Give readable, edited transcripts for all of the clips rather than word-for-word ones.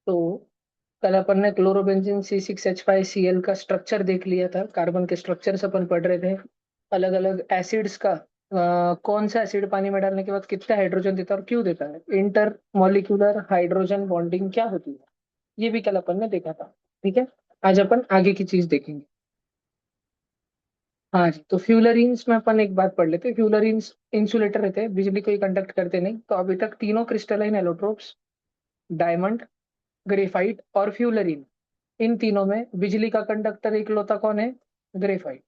तो कल अपन ने क्लोरोबेंजीन C6H5Cl का स्ट्रक्चर देख लिया था। कार्बन के स्ट्रक्चर से अपन पढ़ रहे थे। अलग अलग एसिड्स का कौन सा एसिड पानी में डालने के बाद कितना हाइड्रोजन देता है और क्यों देता है, इंटर मॉलिक्यूलर हाइड्रोजन बॉन्डिंग क्या होती है, ये भी कल अपन ने देखा था। ठीक है, आज अपन आगे की चीज देखेंगे। हाँ जी, तो फ्यूलरीन्स में अपन एक बात पढ़ लेते हैं। फ्यूलरीन्स इंसुलेटर रहते हैं, बिजली को ही कंडक्ट करते नहीं। तो अभी तक तीनों क्रिस्टलाइन एलोट्रोप्स, डायमंड, ग्रेफाइट और फ्यूलरीन, इन तीनों में बिजली का कंडक्टर इकलौता कौन है? ग्रेफाइट।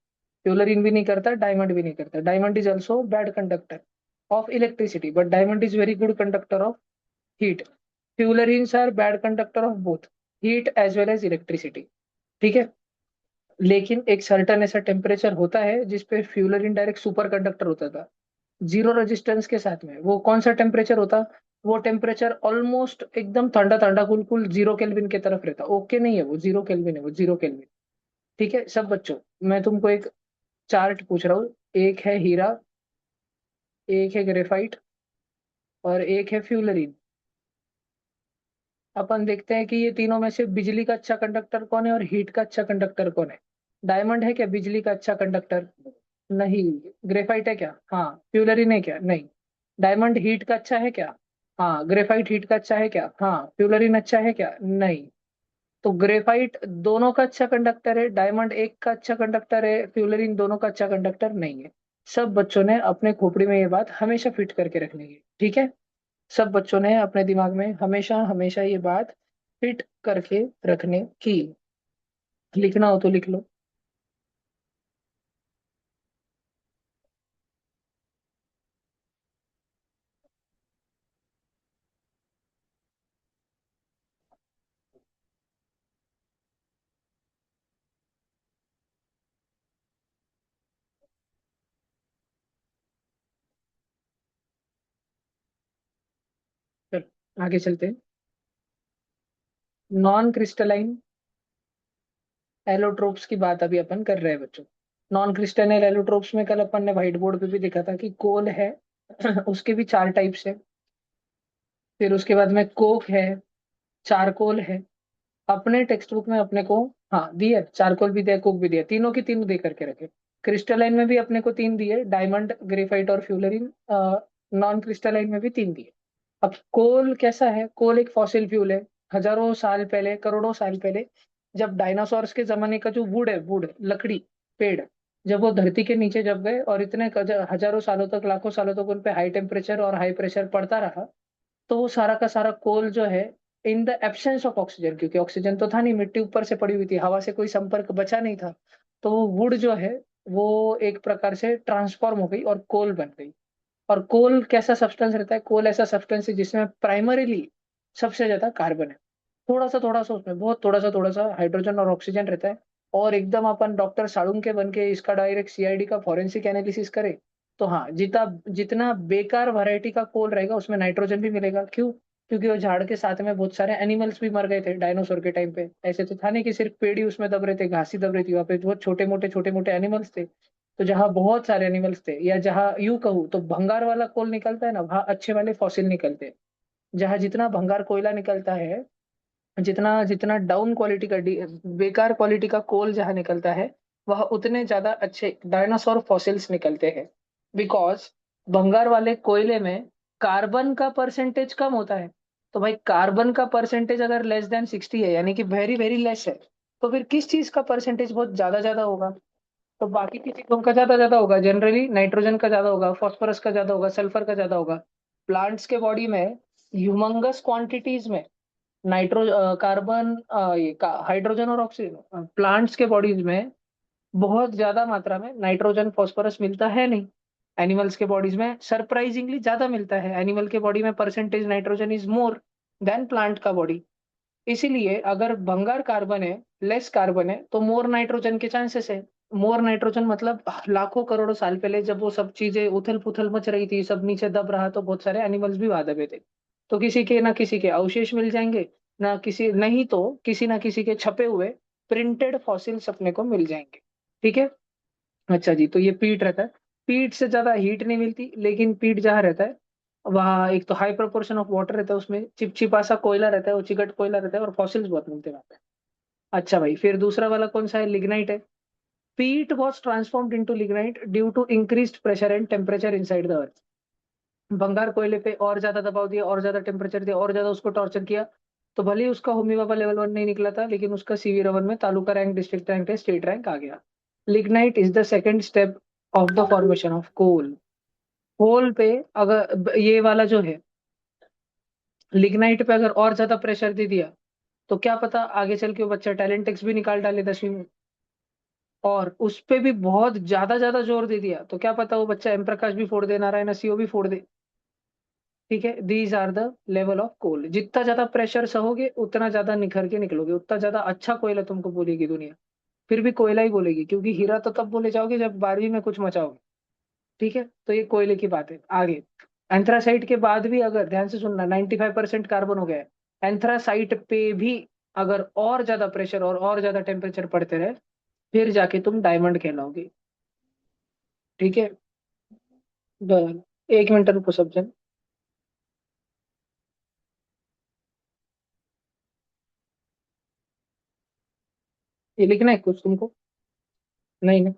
फ्यूलरीन भी नहीं करता, डायमंड भी नहीं करता। Diamond is also bad conductor of electricity, but diamond is very good conductor of heat. Fullerenes are bad conductor of both heat as well as electricity. ठीक है, लेकिन एक सर्टन ऐसा टेम्परेचर होता है जिसपे फ्यूलरीन डायरेक्ट सुपर कंडक्टर होता था, जीरो रेजिस्टेंस के साथ में। वो कौन सा टेम्परेचर होता? वो टेम्परेचर ऑलमोस्ट एकदम ठंडा ठंडा कुल जीरो केल्विन की तरफ रहता। ओके नहीं है वो, जीरो केल्विन है वो, जीरो केल्विन। ठीक है सब बच्चों, मैं तुमको एक चार्ट पूछ रहा हूँ। एक है हीरा, एक है ग्रेफाइट और एक है फ्यूलरीन। अपन देखते हैं कि ये तीनों में से बिजली का अच्छा कंडक्टर कौन है और हीट का अच्छा कंडक्टर कौन है। डायमंड है क्या बिजली का अच्छा कंडक्टर? नहीं। ग्रेफाइट है क्या? हाँ। फ्यूलरिन है क्या? नहीं। डायमंड हीट का अच्छा है क्या? हाँ। ग्रेफाइट हीट का अच्छा है क्या? हाँ। फ्यूलरिन अच्छा है क्या? नहीं। तो ग्रेफाइट दोनों का अच्छा कंडक्टर है, डायमंड एक का अच्छा कंडक्टर है, फ्यूलरिन दोनों का अच्छा कंडक्टर नहीं है। सब बच्चों ने अपने खोपड़ी में ये बात हमेशा फिट करके रखनी है। ठीक है, सब बच्चों ने अपने दिमाग में हमेशा हमेशा ये बात फिट करके रखने की। लिखना हो तो लिख लो। चल आगे चलते हैं। नॉन क्रिस्टलाइन एलोट्रोप्स की बात अभी अपन कर रहे हैं बच्चों। नॉन क्रिस्टलाइन एलोट्रोप्स में कल अपन ने व्हाइट बोर्ड पे भी देखा था कि कोल है उसके भी चार टाइप्स है। फिर उसके बाद में कोक है, चारकोल है। अपने टेक्स्ट बुक में अपने को, हाँ दिए, चारकोल भी दिया, कोक भी दिया, तीनों की तीन दे करके रखे। क्रिस्टलाइन में भी अपने को तीन दिए, डायमंड, ग्रेफाइट और फ्यूलरिन। नॉन क्रिस्टलाइन में भी तीन दिए। अब कोल कैसा है? कोल एक फॉसिल फ्यूल है। हजारों साल पहले, करोड़ों साल पहले, जब डायनासोर्स के जमाने का जो वुड है, वुड लकड़ी, पेड़, जब वो धरती के नीचे जब गए और इतने हजारों सालों तक, लाखों सालों तक उन पे हाई टेम्परेचर और हाई प्रेशर पड़ता रहा, तो वो सारा का सारा कोल जो है, इन द एब्सेंस ऑफ ऑक्सीजन, क्योंकि ऑक्सीजन तो था नहीं, मिट्टी ऊपर से पड़ी हुई थी, हवा से कोई संपर्क बचा नहीं था, तो वो वुड जो है वो एक प्रकार से ट्रांसफॉर्म हो गई और कोल बन गई। और कोल कैसा सब्सटेंस रहता है? कोल ऐसा सब्सटेंस है जिसमें प्राइमरीली सबसे ज्यादा कार्बन है। थोड़ा सा उसमें बहुत थोड़ा सा हाइड्रोजन और ऑक्सीजन रहता है। और एकदम अपन डॉक्टर साड़ूंग के बन के इसका डायरेक्ट सीआईडी का फॉरेंसिक एनालिसिस करें, तो हाँ, जितना जितना बेकार वैरायटी का कोल रहेगा उसमें नाइट्रोजन भी मिलेगा। क्यों? क्योंकि वो झाड़ के साथ में बहुत सारे एनिमल्स भी मर गए थे डायनासोर के टाइम पे। ऐसे तो था नहीं कि सिर्फ पेड़ ही उसमें दब रहे थे, घास ही दब रही थी, वहाँ पे बहुत छोटे मोटे एनिमल्स थे। तो जहाँ बहुत सारे एनिमल्स थे, या जहाँ यूं कहूँ तो भंगार वाला कोल निकलता है ना, वहाँ अच्छे वाले फॉसिल निकलते हैं। जहाँ जितना भंगार कोयला निकलता है, जितना जितना डाउन क्वालिटी का बेकार क्वालिटी का कोल जहाँ निकलता है, वह उतने ज्यादा अच्छे डायनासोर फॉसिल्स निकलते हैं। बिकॉज भंगार वाले कोयले में कार्बन का परसेंटेज कम होता है। तो भाई कार्बन का परसेंटेज अगर लेस देन 60 है, यानी कि वेरी वेरी लेस है, तो फिर किस चीज का परसेंटेज बहुत ज्यादा ज्यादा होगा? तो बाकी की चीजों का ज्यादा ज्यादा होगा, जनरली नाइट्रोजन का ज्यादा होगा, फास्फोरस का ज्यादा होगा, सल्फर का ज्यादा होगा। प्लांट्स के बॉडी में ह्यूमंगस क्वांटिटीज में नाइट्रो कार्बन, ये हाइड्रोजन और ऑक्सीजन, प्लांट्स के बॉडीज में बहुत ज्यादा मात्रा में नाइट्रोजन फास्फोरस मिलता है नहीं। एनिमल्स के बॉडीज में सरप्राइजिंगली ज्यादा मिलता है। एनिमल के बॉडी में percentage nitrogen is more than plant का बॉडी। इसीलिए अगर भंगार कार्बन है, लेस कार्बन है, तो मोर नाइट्रोजन के चांसेस है। मोर नाइट्रोजन मतलब लाखों करोड़ों साल पहले जब वो सब चीजें उथल पुथल मच रही थी, सब नीचे दब रहा, तो बहुत सारे एनिमल्स भी वहां दबे थे। तो किसी के ना किसी के अवशेष मिल जाएंगे, ना किसी, नहीं तो किसी ना किसी के छपे हुए प्रिंटेड फॉसिल्स अपने को मिल जाएंगे। ठीक है। अच्छा जी, तो ये पीट रहता है। पीट से ज्यादा हीट नहीं मिलती, लेकिन पीट जहाँ रहता है वहाँ एक तो हाई प्रोपोर्शन ऑफ वाटर रहता है, उसमें चिपचिपा सा कोयला रहता है, वो चिकट कोयला रहता है, और फॉसिल्स बहुत मिलते हैं वहाँ पे। अच्छा भाई, फिर दूसरा वाला कौन सा है? लिग्नाइट है। Peat was transformed into lignite due to increased pressure and temperature inside the earth. बंगार कोयले पे और ज्यादा दबाव दिया, और ज्यादा टेम्परेचर दिया, और ज्यादा उसको टॉर्चर किया, तो भले ही उसका होमी बाबा लेवल 1 नहीं निकला था, लेकिन उसका सीवी रवन में taluka rank, district rank, state rank आ गया। Lignite is the second step of the formation of coal. Coal पे अगर ये वाला जो है, लिग्नाइट पे अगर और ज्यादा प्रेशर दे दिया, तो क्या पता आगे चल के वो बच्चा टैलेंट टेक्स भी निकाल डाले 10वीं में। और उस पे भी बहुत ज्यादा ज्यादा जोर दे दिया, तो क्या पता वो बच्चा एम प्रकाश भी फोड़ दे, नारायण सीओ भी फोड़ दे। ठीक है, these are the level of coal. जितना ज्यादा प्रेशर सहोगे उतना ज्यादा निखर के निकलोगे, उतना ज्यादा अच्छा कोयला तुमको बोलेगी दुनिया। फिर भी कोयला ही बोलेगी, क्योंकि हीरा तो तब बोले जाओगे जब 12वीं में कुछ मचाओगे। ठीक है, तो ये कोयले की बात है। आगे, एंथ्रासाइट के बाद भी अगर ध्यान से सुनना, 95% कार्बन हो गया है। एंथ्रासाइट पे भी अगर और ज्यादा प्रेशर और ज्यादा टेम्परेचर पड़ते रहे, फिर जाके तुम डायमंड कहलाओगे। ठीक है, डन। 1 मिनट रुको सब जन। ये लिखना है कुछ तुमको? नहीं ना?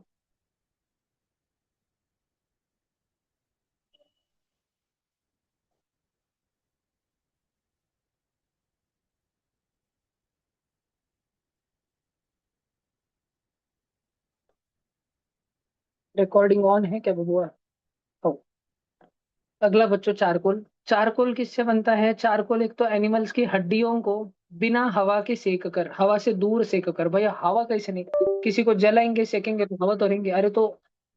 रिकॉर्डिंग ऑन है क्या बबुआ? हो। अगला बच्चों, चारकोल। चारकोल किससे बनता है? चारकोल एक तो एनिमल्स की हड्डियों को बिना हवा के सेक कर, हवा से दूर सेक कर। भैया हवा कैसे नहीं, किसी को जलाएंगे सेकेंगे तो हवा तो रहेंगे। अरे तो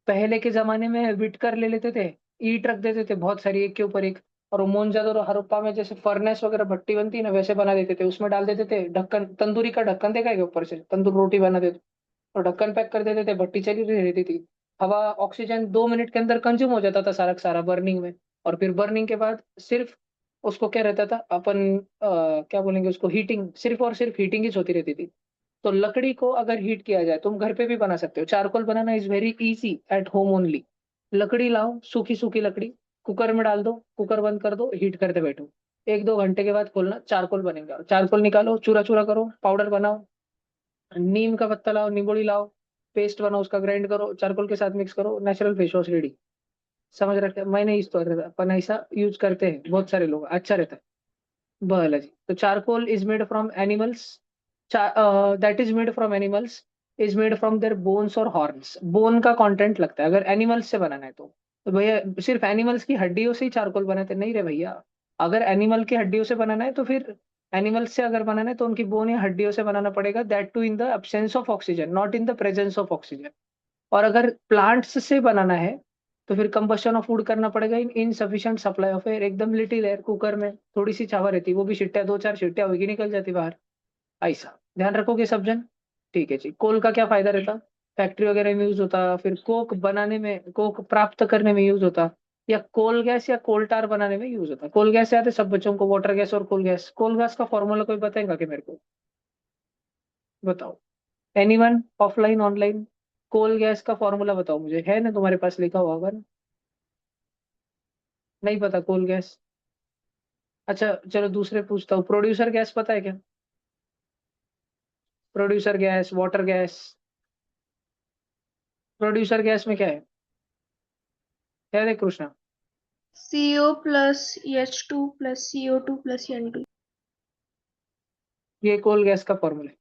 पहले के जमाने में विट कर ले लेते थे, ईंट रख देते थे बहुत सारी एक के ऊपर एक, और वो मोहनजोदड़ो हड़प्पा में जैसे फर्नेस वगैरह भट्टी बनती है ना, वैसे बना देते थे। उसमें डाल देते थे ढक्कन, तंदूरी का ढक्कन देखा है क्या? ऊपर से तंदूर रोटी बना देते, और ढक्कन पैक कर देते थे, भट्टी चली रहती थी। हवा, ऑक्सीजन 2 मिनट के अंदर कंज्यूम हो जाता था सारा का सारा बर्निंग में। और फिर बर्निंग के बाद सिर्फ उसको क्या रहता था अपन, क्या बोलेंगे उसको, हीटिंग, सिर्फ और सिर्फ हीटिंग ही होती रहती थी। तो लकड़ी को अगर हीट किया जाए, तुम घर पे भी बना सकते हो। Charcoal banana is very easy at home only. लकड़ी लाओ, सूखी सूखी लकड़ी, कुकर में डाल दो, कुकर बंद कर दो, हीट करते बैठो। 1-2 घंटे के बाद खोलना, चारकोल बनेगा। चारकोल निकालो, चूरा चूरा करो, पाउडर बनाओ। नीम का पत्ता लाओ, निबोड़ी लाओ, पेस्ट बनाओ, उसका ग्राइंड करो, चारकोल के साथ मिक्स करो, नेचुरल फेस वॉश रेडी। समझ रखे? मैंने इस तो अपन ऐसा यूज करते हैं, बहुत सारे लोग, अच्छा रहता है। बहला जी, तो charcoal is made from animals, that is made from animals, is made from their bones और हॉर्न्स। बोन का कंटेंट लगता है अगर एनिमल्स से बनाना है तो भैया सिर्फ एनिमल्स की हड्डियों से ही चारकोल बनाते नहीं रे भैया। अगर एनिमल की हड्डियों से बनाना है तो फिर, एनिमल्स से अगर बनाना है तो उनकी बोन या हड्डियों से बनाना पड़ेगा, that too in the absence of oxygen, not in the presence of oxygen. और अगर प्लांट्स से बनाना है तो फिर कंबशन ऑफ फूड करना पड़ेगा इन इनसफिशिएंट सप्लाई ऑफ एयर। एकदम लिटिल एयर, कुकर में थोड़ी सी चावा रहती है, वो भी छिट्टिया 2-4 छिट्टिया होगी, निकल जाती बाहर। ऐसा ध्यान रखोगे सब जन? ठीक है जी। कोल का क्या फायदा रहता? फैक्ट्री वगैरह में यूज होता, फिर कोक बनाने में, कोक प्राप्त करने में यूज होता, या कोल गैस या कोलटार बनाने में यूज होता। कोल गैस याद है सब बच्चों को? वाटर गैस और कोल गैस। कोल गैस का फॉर्मूला कोई बताएगा कि मेरे को? बताओ, anyone, offline online. Coal gas का फॉर्मूला बताओ मुझे, है ना तुम्हारे पास लिखा हुआ होगा ना? नहीं पता कोल गैस? अच्छा चलो दूसरे पूछता हूँ, प्रोड्यूसर गैस पता है क्या? Producer gas, water gas. Producer gas में क्या है रे Krishna? CO plus H2 plus CO2 plus N2। ये कोल गैस का फॉर्मूला है।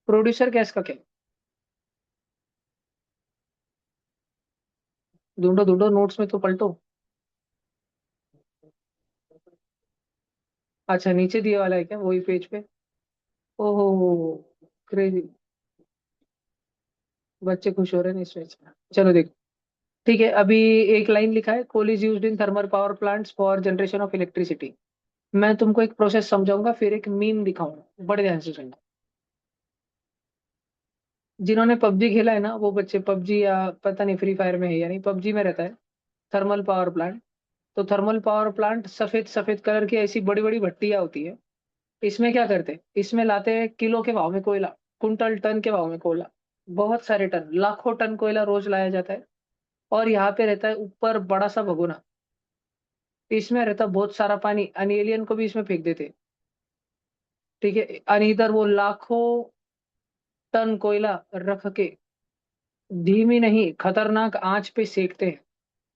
प्रोड्यूसर गैस का क्या है? ढूंढो ढूंढो, नोट्स में तो पलटो। अच्छा, नीचे दिया वाला है क्या वही पेज पे? ओहो, क्रेजी। बच्चे खुश हो रहे हैं इसमें। चलो देखो, ठीक है अभी। एक लाइन लिखा है, coal is used in thermal power plants for generation of electricity. मैं तुमको एक प्रोसेस समझाऊंगा, फिर एक मीम दिखाऊंगा, बड़े ध्यान से सुनना। जिन्होंने पबजी खेला है ना, वो बच्चे पबजी, या पता नहीं फ्री फायर में है या नहीं, पबजी में रहता है थर्मल पावर प्लांट। तो थर्मल पावर प्लांट सफेद सफेद कलर की ऐसी बड़ी बड़ी भट्टियां होती है। इसमें क्या करते हैं? इसमें लाते हैं किलो के भाव में कोयला, कुंटल टन के भाव में कोयला, बहुत सारे टन, लाखों टन कोयला रोज लाया जाता है। और यहाँ पे रहता है ऊपर बड़ा सा भगोना, इसमें रहता बहुत सारा पानी, और एलियन को भी इसमें फेंक देते। ठीक है, और इधर वो लाखों टन कोयला रख के धीमी नहीं खतरनाक आंच पे सेकते हैं,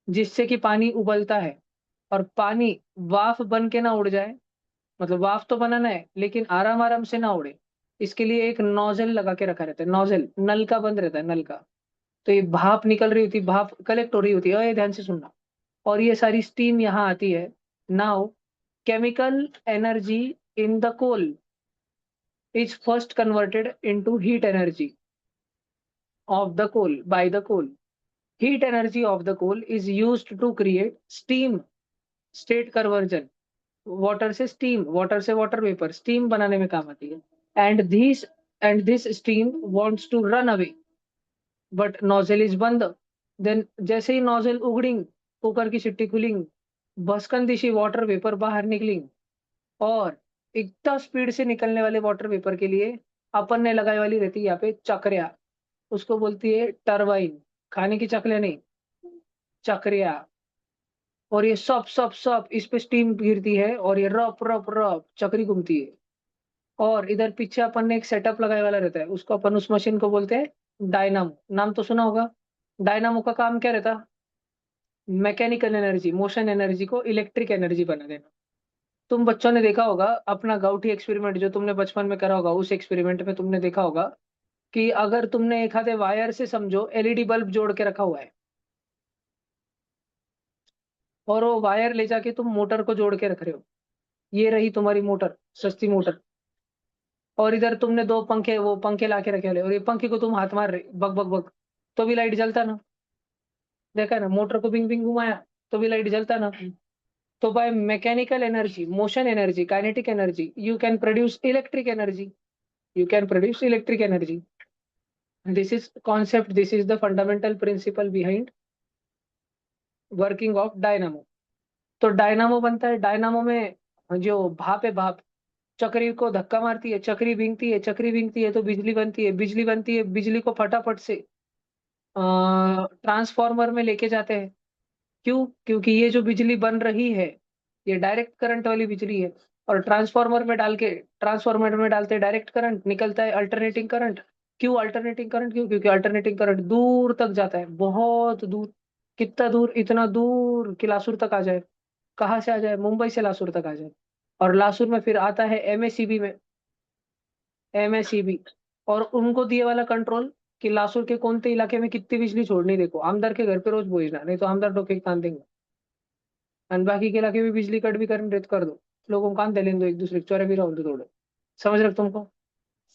जिससे कि पानी उबलता है, और पानी वाफ बन के ना उड़ जाए। मतलब वाफ तो बनाना है लेकिन आराम आराम से ना उड़े, इसके लिए एक नोजल लगा के रखा रहता है। नोजल नल का बंद रहता है, नल का। तो ये भाप निकल रही होती, भाप कलेक्ट हो रही होती है, ये ध्यान से सुनना। और ये सारी स्टीम यहाँ आती है। Now chemical energy in the coal is first converted into heat energy of the coal by the coal. Heat energy of the coal is used to create steam state conversion. Water से steam, water से water vapour, steam बनाने में काम आती है। And this steam wants to run away, but nozzle is बंद। देन जैसे ही नोजल उगड़िंग, कुकर की सिट्टी खुलिंग, भस्कन दिशी वाटर वेपर बाहर निकलिंग। और इतना स्पीड से निकलने वाले वाटर वेपर के लिए अपन ने लगाई वाली रहती है यहाँ पे चक्रिया, उसको बोलती है टरबाइन। खाने की चकले नहीं, चक्रिया। और ये सब सब सब इस पे स्टीम गिरती है, और ये रप रप रप चक्री घूमती है। और इधर पीछे अपन ने एक सेटअप लगाए वाला रहता है, उसको अपन उस मशीन को बोलते हैं डायनामो। नाम तो सुना होगा। डायनामो का काम क्या रहता? मैकेनिकल एनर्जी, मोशन एनर्जी को इलेक्ट्रिक एनर्जी बना देना। तुम बच्चों ने देखा होगा अपना गाउठी एक्सपेरिमेंट, जो तुमने बचपन में करा होगा, उस एक्सपेरिमेंट में तुमने देखा होगा कि अगर तुमने एक आधे वायर से समझो एलईडी बल्ब जोड़ के रखा हुआ है, और वो वायर ले जाके तुम मोटर को जोड़ के रख रहे हो, ये रही तुम्हारी मोटर, सस्ती मोटर। और इधर तुमने दो पंखे, वो पंखे ला के रखे वाले, और ये पंखे को तुम हाथ मार रहे बग बग बग, तो भी लाइट जलता ना। देखा ना, मोटर को बिंग बिंग घुमाया तो भी लाइट जलता ना। तो by mechanical energy, motion energy, kinetic energy, you can produce electric energy. You can produce electric energy. This is concept. This is the fundamental principle behind working of dynamo. तो dynamo बनता है, dynamo में जो भाप है, भाप चक्री को धक्का मारती है, चक्री भींगती है, चक्री भींगती है तो बिजली बनती है, बिजली बनती है, बिजली को फटाफट से ट्रांसफार्मर में लेके जाते हैं। क्यों? क्योंकि ये जो बिजली बन रही है, ये डायरेक्ट करंट वाली बिजली है। और ट्रांसफार्मर में डालते डायरेक्ट करंट, निकलता है अल्टरनेटिंग करंट। क्यों अल्टरनेटिंग करंट? क्यों? क्योंकि अल्टरनेटिंग करंट दूर तक जाता है, बहुत दूर। कितना दूर? इतना दूर कि लासुर तक आ जाए। कहाँ से आ जाए? मुंबई से लासुर तक आ जाए। और लासुर में फिर आता है एमएसईबी में, एमएसईबी। और उनको दिए वाला कंट्रोल कि लासुर के कौन से इलाके में कितनी बिजली छोड़नी, देखो आमदार के घर पे रोज भेजना, नहीं तो आमदार टोके कान देंगे। और बाकी के इलाके में बिजली कट भी करने रेत कर दो, लोगों को कान दे लें दो, एक दूसरे के चौरे भी रहो थोड़े। समझ रहे हो तुमको?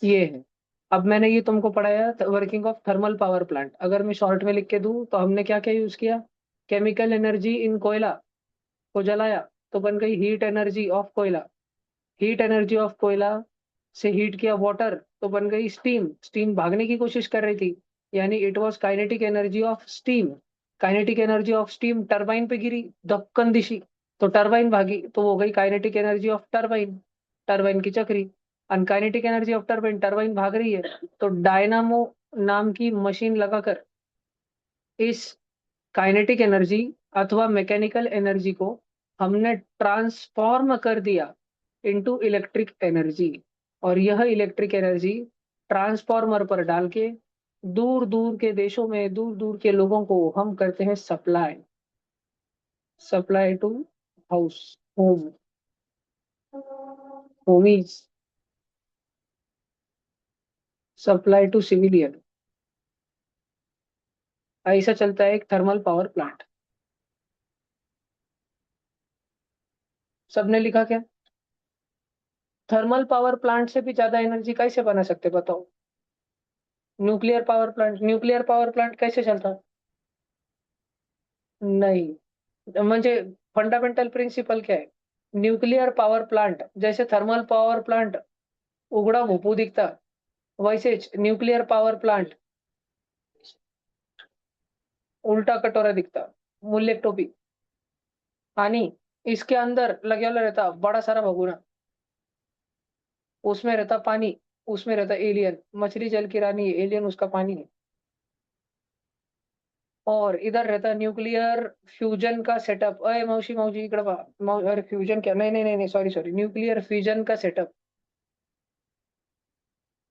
ये है। अब मैंने ये तुमको पढ़ाया working of thermal power plant. अगर मैं शॉर्ट में लिख के दूं तो हमने क्या क्या यूज किया? केमिकल एनर्जी इन कोयला को जलाया तो बन गई हीट एनर्जी ऑफ कोयला। हीट एनर्जी ऑफ कोयला से हीट किया वाटर तो बन गई स्टीम। स्टीम भागने की कोशिश कर रही थी, यानी it was kinetic energy of steam. Kinetic energy of steam turbine पे गिरी दक्कन दिशी, तो टरबाइन भागी तो वो हो गई kinetic energy of turbine, turbine की चक्री। अनकाइनेटिक एनर्जी ऑफ टरबाइन, टरबाइन भाग रही है, तो डायनामो नाम की मशीन लगाकर इस काइनेटिक एनर्जी अथवा मैकेनिकल एनर्जी को हमने ट्रांसफॉर्म कर दिया इनटू इलेक्ट्रिक एनर्जी। और यह इलेक्ट्रिक एनर्जी ट्रांसफॉर्मर पर डाल के दूर दूर के देशों में, दूर दूर के लोगों को हम करते हैं supply. Supply to house home, homies, supply to civilian. ऐसा चलता है एक थर्मल पावर प्लांट। सबने लिखा क्या? थर्मल पावर प्लांट से भी ज्यादा एनर्जी कैसे बना सकते बताओ? Nuclear power plant. Nuclear power plant कैसे चलता? नहीं, म्हणजे फंडामेंटल प्रिंसिपल क्या है? न्यूक्लियर पावर प्लांट जैसे थर्मल पावर प्लांट उघडा भोपू दिखता, वैसेच न्यूक्लियर पावर प्लांट उल्टा कटोरा दिखता, मूल्य टोपी। पानी इसके अंदर लगे वाला रहता बड़ा सारा भगोना, उसमें रहता पानी, उसमें रहता एलियन। मछली जल की रानी है, एलियन उसका पानी है। और इधर रहता है न्यूक्लियर फ्यूजन का सेटअप। अरे मौसी मौसी इकडे बा। अरे फ्यूजन क्या, नहीं नहीं नहीं नहीं, सॉरी सॉरी, न्यूक्लियर फ्यूजन का सेटअप।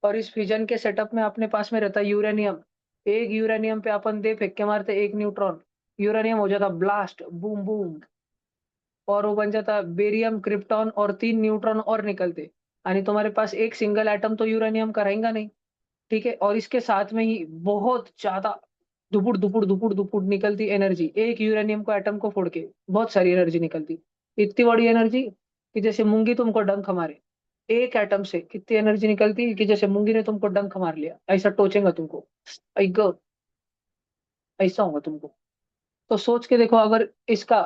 और इस फ्यूजन के सेटअप में अपने पास में रहता है यूरेनियम। एक यूरेनियम पे अपन दे फेंक के मारते एक न्यूट्रॉन, यूरेनियम हो जाता ब्लास्ट, बूम बूम। और वो बन जाता बेरियम, क्रिप्टॉन, और 3 न्यूट्रॉन और निकलते। यानी तुम्हारे पास एक सिंगल एटम तो यूरेनियम का रहेगा नहीं। ठीक है, और इसके साथ में ही बहुत ज्यादा दुपुड़ दुपुड़ दुपुड़ दुपुड़ निकलती एनर्जी, एक यूरेनियम को एटम को फोड़ के बहुत सारी एनर्जी निकलती। इतनी बड़ी एनर्जी कि जैसे मूंगी तुमको डंक मारे। एक एटम से कितनी एनर्जी निकलती कि जैसे मूंगी ने तुमको डंक मार लिया, ऐसा टोचेगा तुमको। ऐगो, ऐसा होगा तुमको। तो सोच के देखो, अगर इसका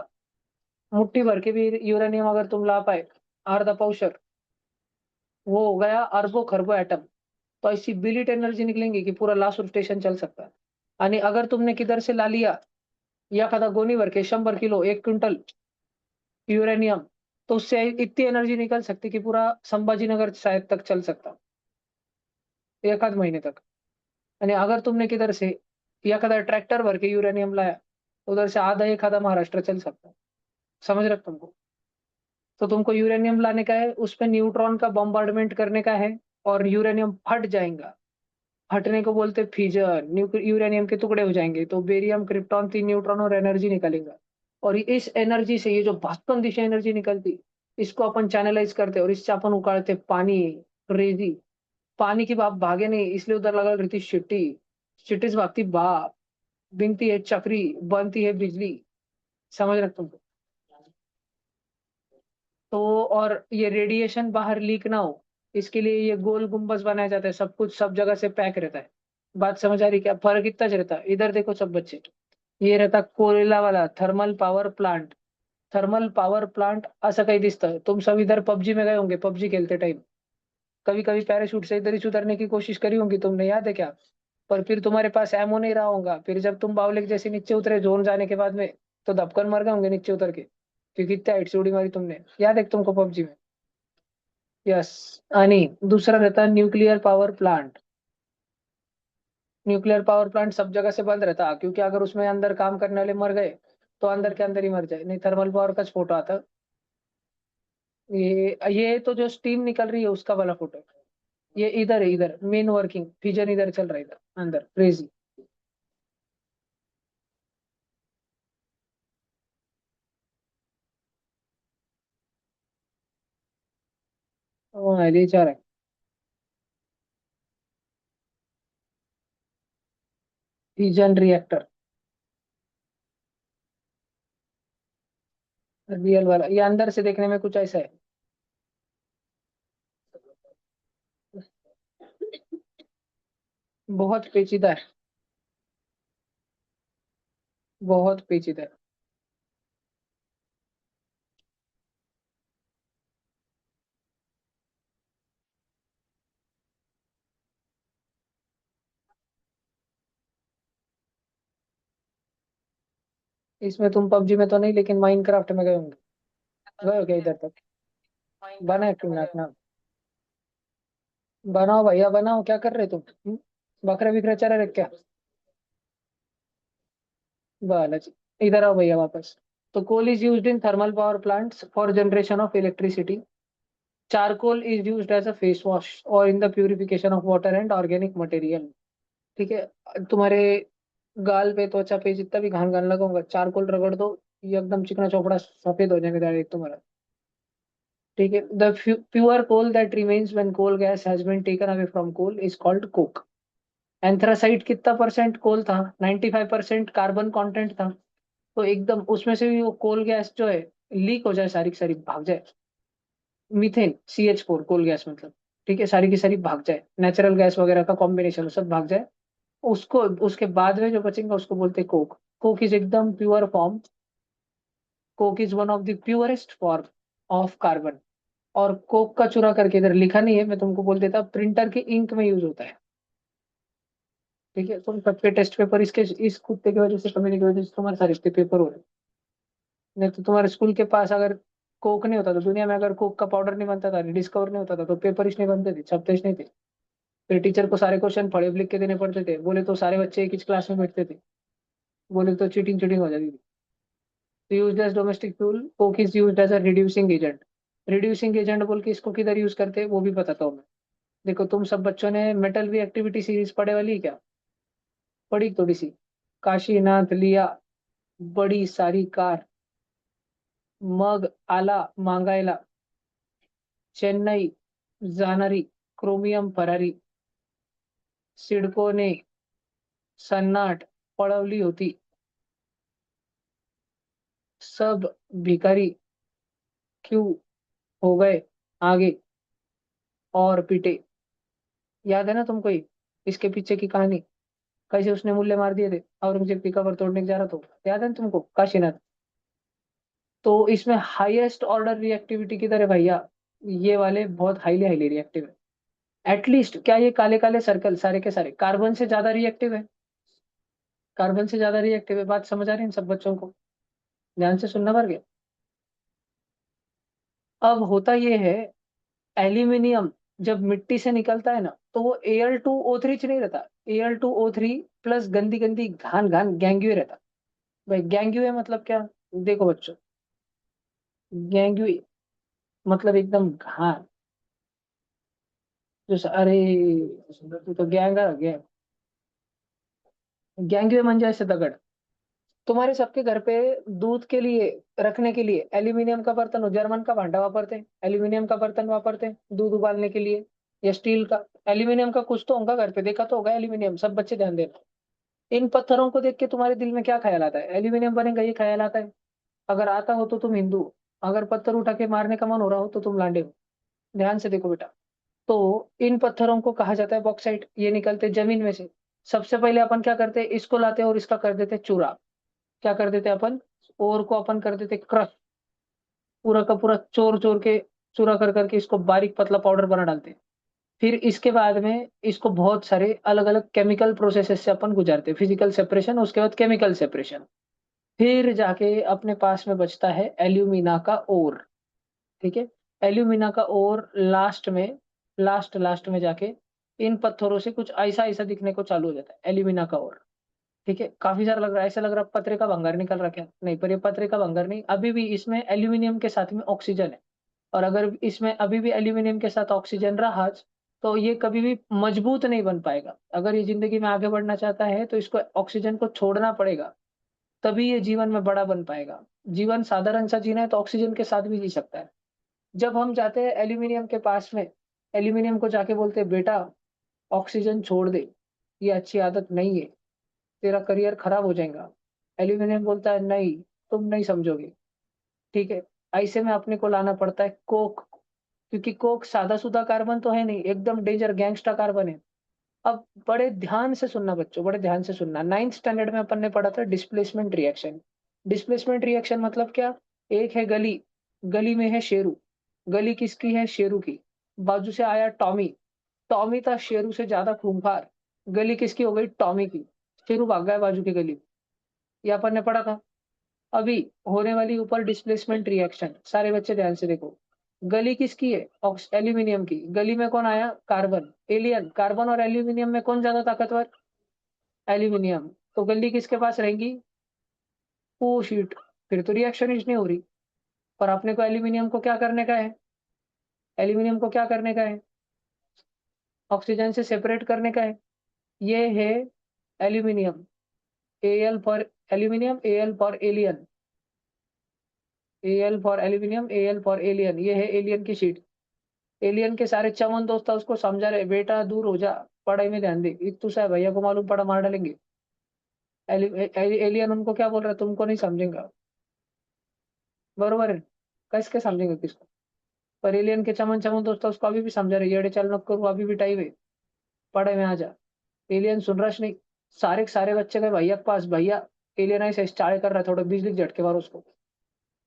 मुट्ठी भर के भी यूरेनियम अगर तुम ला पाए, आधा पाउशर, वो हो गया अरबों खरबों एटम। तो ऐसी बिलिट एनर्जी निकलेंगी कि पूरा लासुर स्टेशन चल सकता है। आणि अगर तुमने किधर से ला लिया या एखादा गोणी भर के 100 किलो 1 क्विंटल यूरेनियम, तो उससे इतनी एनर्जी निकल सकती कि पूरा संभाजीनगर शायद तक चल सकता, एक आध महीने तक। आणि अगर तुमने किधर से या एखादा ट्रैक्टर भर के यूरेनियम लाया, उधर से आधा एक आधा महाराष्ट्र चल सकता। समझ रहे हो तुमको? तो तुमको यूरेनियम लाने का है, उस पे न्यूट्रॉन का बॉम्बार्डमेंट करने का है, और यूरेनियम फट जाएगा। फटने को बोलते फिजन, यूरेनियम के टुकड़े हो जाएंगे, तो बेरियम, क्रिप्टॉन, 3 न्यूट्रॉन और एनर्जी निकलेगा। और इस एनर्जी से ये जो भास्कन दिशा एनर्जी निकलती, इसको अपन चैनलाइज करते और इससे अपन उकाड़ते पानी, रेजी। पानी की भाप भागे नहीं, इसलिए उधर लगा रहती शिट्टी। शिट्टी से भागती भाप, बिनती है चक्री, बनती है बिजली। समझ रहे तुमको? तो और ये रेडिएशन बाहर लीक ना हो, इसके लिए ये गोल गुंबज बनाया जाता है, सब कुछ सब जगह से पैक रहता है। बात समझ आ रही क्या? फर्क इतना ज रहता है। इधर देखो सब बच्चे, ये रहता कोयला वाला thermal power plant. Thermal power plant असं काही दिसतं। तुम सब इधर पबजी में गए होंगे, पबजी खेलते टाइम कभी कभी पैराशूट से इधर ही उतरने की कोशिश करी होंगी तुमने, याद है क्या? पर फिर तुम्हारे पास एमओ नहीं रहा होगा, फिर जब तुम बावले के जैसे नीचे उतरे जोन जाने के बाद में, तो दबकर मर गए होंगे नीचे उतर के, क्योंकि इतना हाइट से उड़ी मारी तुमने। याद है तुमको पबजी में? यस। आणि दूसरा रहता है nuclear power plant. Nuclear power plant सब जगह से बंद रहता, क्योंकि अगर उसमें अंदर काम करने वाले मर गए, तो अंदर के अंदर ही मर जाए। नहीं, थर्मल पावर का स्फोट आता। ये तो जो स्टीम निकल रही है उसका वाला फोटो है। ये इधर है, इधर मेन वर्किंग फिजन इधर चल रहा है, इधर अंदर क्रेजी। ये चाह रहा है फिजन रिएक्टर, रियल वाला। ये अंदर से देखने में कुछ ऐसा है। बहुत पेचीदा है, बहुत पेचीदा है। इसमें तुम पबजी में तो नहीं, लेकिन माइनक्राफ्ट में गए होंगे। गए हो क्या इधर तक? बना है क्यों ना अपना? बनाओ भैया बनाओ, क्या कर रहे तुम? बकरे बिकरे चरा रहे क्या? बालाजी, इधर आओ भैया वापस। तो coal is used in thermal power plants for generation of electricity. Charcoal is used as a face wash और in the purification of water and organic material. ठीक है, तुम्हारे गाल पे, त्वचा पे जितना भी घान घान लगा होगा, चारकोल रगड़ दो, ये एकदम चिकना चौपड़ा सफेद हो जाएगा डायरेक्ट तुम्हारा। ठीक है, the pure coal that remains when coal gas has been taken away from coal is called coke. Anthracite कितना परसेंट कोल था? 95% कार्बन कंटेंट था। तो एकदम उसमें से भी वो कोल गैस जो है, लीक हो जाए, सारी की सारी भाग जाए। मीथेन, CH4 कोल गैस मतलब। ठीक है, सारी की सारी भाग जाए, नेचुरल गैस वगैरह का कॉम्बिनेशन सब भाग जाए। उसको, उसके बाद में जो बचेगा उसको बोलते हैं कोक। कोक इज एकदम pure form. Coke is one of the purest form of carbon. और कोक का चूरा करके इधर लिखा नहीं है, मैं तुमको बोल देता, प्रिंटर के इंक में यूज होता है। ठीक है, तुम सबके टेस्ट पेपर इसके, इस कुत्ते की वजह से, कमेटी की वजह से तुम्हारे सारे इतने पेपर हो रहे हैं। नहीं तो तुम्हारे स्कूल के पास अगर कोक नहीं होता, तो दुनिया में अगर कोक का पाउडर नहीं बनता था, डिस्कवर नहीं होता था, तो पेपर ही नहीं बनते थे, छपते ही नहीं थे। फिर टीचर को सारे क्वेश्चन पढ़े लिख के देने पड़ते थे, बोले तो सारे बच्चे एक ही क्लास में बैठते थे। बोले तो चीटिंग चीटिंग हो जाएगी। तो use as domestic fuel, coke is use as a reducing agent. Reducing agent बोल के इसको किधर यूज करते हैं वो भी बताता हूँ मैं। देखो तुम सब बच्चों ने मेटल भी एक्टिविटी सीरीज पढ़े वाली है क्या? पढ़ी थोड़ी सी। काशीनाथ लिया, बड़ी सारी कार, मग आला मांगायला, चेन्नई जाणारी, क्रोमियम फरारी, सिडकोने सन्नाट पळवली होती, सब भिखारी क्यों हो गए आगे और पीटे। याद है ना तुमको ये? इसके पीछे की कहानी, कैसे उसने मूल्य मार दिए थे औरंगजेब की कबर तोड़ने जा रहा था, याद है ना तुमको काशीनाथ? तो इसमें हाईएस्ट ऑर्डर रिएक्टिविटी किधर है भैया? ये वाले बहुत हाईली हाईली रिएक्टिव है। एटलीस्ट क्या ये काले काले सर्कल सारे के सारे कार्बन से ज्यादा रिएक्टिव है? कार्बन से ज्यादा रिएक्टिव है। बात समझ आ रही है इन सब बच्चों को? ध्यान से सुनना पड़ गया। अब होता ये है, एल्यूमिनियम जब मिट्टी से निकलता है ना तो वो Al2O3 च नहीं रहता। Al2O3 प्लस गंदी गंदी घान घान गैंग्यूए रहता। भाई गैंग्यूए मतलब क्या? देखो बच्चों, गैंग्यूए मतलब एकदम घान। अरे तू तो गैंग है, गैंग। गैंग्यूए म्हणजे ऐसे दगड़। तुम्हारे सबके घर पे दूध के लिए रखने के लिए एल्यूमिनियम का बर्तन हो, जर्मन का भांडा वापरते हैं, एल्यूमिनियम का बर्तन वापरते हैं दूध उबालने के लिए, या स्टील का। एल्यूमिनियम का कुछ तो होगा घर पे, देखा तो होगा एल्यूमिनियम, सब बच्चे ध्यान देना। इन पत्थरों को देख के तुम्हारे दिल में क्या ख्याल आता है? एल्यूमिनियम बनेगा ये ख्याल आता है? अगर आता हो तो तुम हिंदू हो, अगर पत्थर उठा के मारने का मन हो रहा हो तो तुम लांडे हो। ध्यान से देखो बेटा। तो इन पत्थरों को कहा जाता है बॉक्साइट, ये निकलते जमीन में से। सबसे पहले अपन क्या करते हैं, इसको लाते हैं और इसका कर देते हैं चूरा। क्या कर देते हैं अपन? ओर को अपन कर देते क्रश, पूरा का पूरा चोर चोर के चूरा कर करके इसको बारीक पतला पाउडर बना डालते हैं। फिर इसके बाद में इसको बहुत सारे अलग अलग केमिकल प्रोसेसेस से अपन गुजारते हैं, फिजिकल सेपरेशन, उसके बाद केमिकल सेपरेशन। फिर जाके अपने पास में बचता है एल्यूमिना का ओर। ठीक है। एल्यूमिना का ओर लास्ट में, लास्ट लास्ट में जाके इन पत्थरों से कुछ ऐसा ऐसा दिखने को चालू हो जाता है एल्यूमिना का ओर। ठीक है। काफी सारा लग रहा है, ऐसा लग रहा है पतरे का भंगार निकल रहा क्या? नहीं, पर ये पतरे का भंगार नहीं, अभी भी इसमें एल्यूमिनियम के साथ में ऑक्सीजन है। और अगर इसमें अभी भी एल्यूमिनियम के साथ ऑक्सीजन रहा तो ये कभी भी मजबूत नहीं बन पाएगा। अगर ये जिंदगी में आगे बढ़ना चाहता है तो इसको ऑक्सीजन को छोड़ना पड़ेगा, तभी ये जीवन में बड़ा बन पाएगा। जीवन साधारण सा जीना है तो ऑक्सीजन के साथ भी जी सकता है। जब हम जाते हैं एल्यूमिनियम के पास में, एल्यूमिनियम को जाके बोलते हैं बेटा ऑक्सीजन छोड़ दे, ये अच्छी आदत नहीं है, तेरा करियर खराब हो जाएगा। एल्यूमिनियम बोलता है नहीं, तुम नहीं समझोगे। ठीक है। ऐसे में अपने को लाना पड़ता है कोक, क्योंकि कोक सादा सुधा कार्बन तो है नहीं, एकदम डेंजर गैंगस्टर कार्बन है। अब बड़े ध्यान से सुनना बच्चों, बड़े ध्यान से सुनना। नाइन्थ स्टैंडर्ड में अपन ने पढ़ा था डिस्प्लेसमेंट रिएक्शन। डिस्प्लेसमेंट रिएक्शन मतलब क्या? एक है गली, गली में है शेरू। गली किसकी है? शेरू की। बाजू से आया टॉमी, टॉमी था शेरू से ज्यादा खूंखार, गली किसकी हो गई? टॉमी की। शेरू भाग गया बाजू की गली। ये अपन ने पढ़ा था। अभी होने वाली ऊपर डिस्प्लेसमेंट रिएक्शन, सारे बच्चे ध्यान से देखो। गली किसकी है? एल्यूमिनियम की। गली में कौन आया? Carbon, alien. कार्बन और एल्यूमिनियम में कौन ज्यादा ताकतवर? एल्यूमिनियम। तो गली किसके पास रहेंगी? ओ शीट, फिर तो रिएक्शन ही नहीं हो रही। पर अपने को एल्यूमिनियम को क्या करने का है? एल्यूमिनियम को क्या करने का है? ऑक्सीजन से सेपरेट करने का है। ये है aluminium. L for aluminium, L for alien. L for aluminium, L for alien, ये है एलियन की शीट। एलियन के सारे चमन दोस्त उसको समझा रहे, बेटा दूर हो जा, पढ़ाई में ध्यान दे, इतू सा है भैया को मालूम पड़ा मार डालेंगे। एलियन उनको क्या बोल रहा है, तुमको नहीं समझेगा। बरोबर है। कैसे समझेंगे किसको? पर एलियन के चमन चमन दोस्त उसको अभी भी समझा रहे, येड़े चल मत करो, अभी भी टाइम है, पढ़ाई में आ जा। एलियन सुन रहा नहीं। सारे के सारे बच्चे गए भैया के पास, भैया एलियन ऐसे चाय कर रहा है, थोड़ा बिजली के झटके मारो उसको।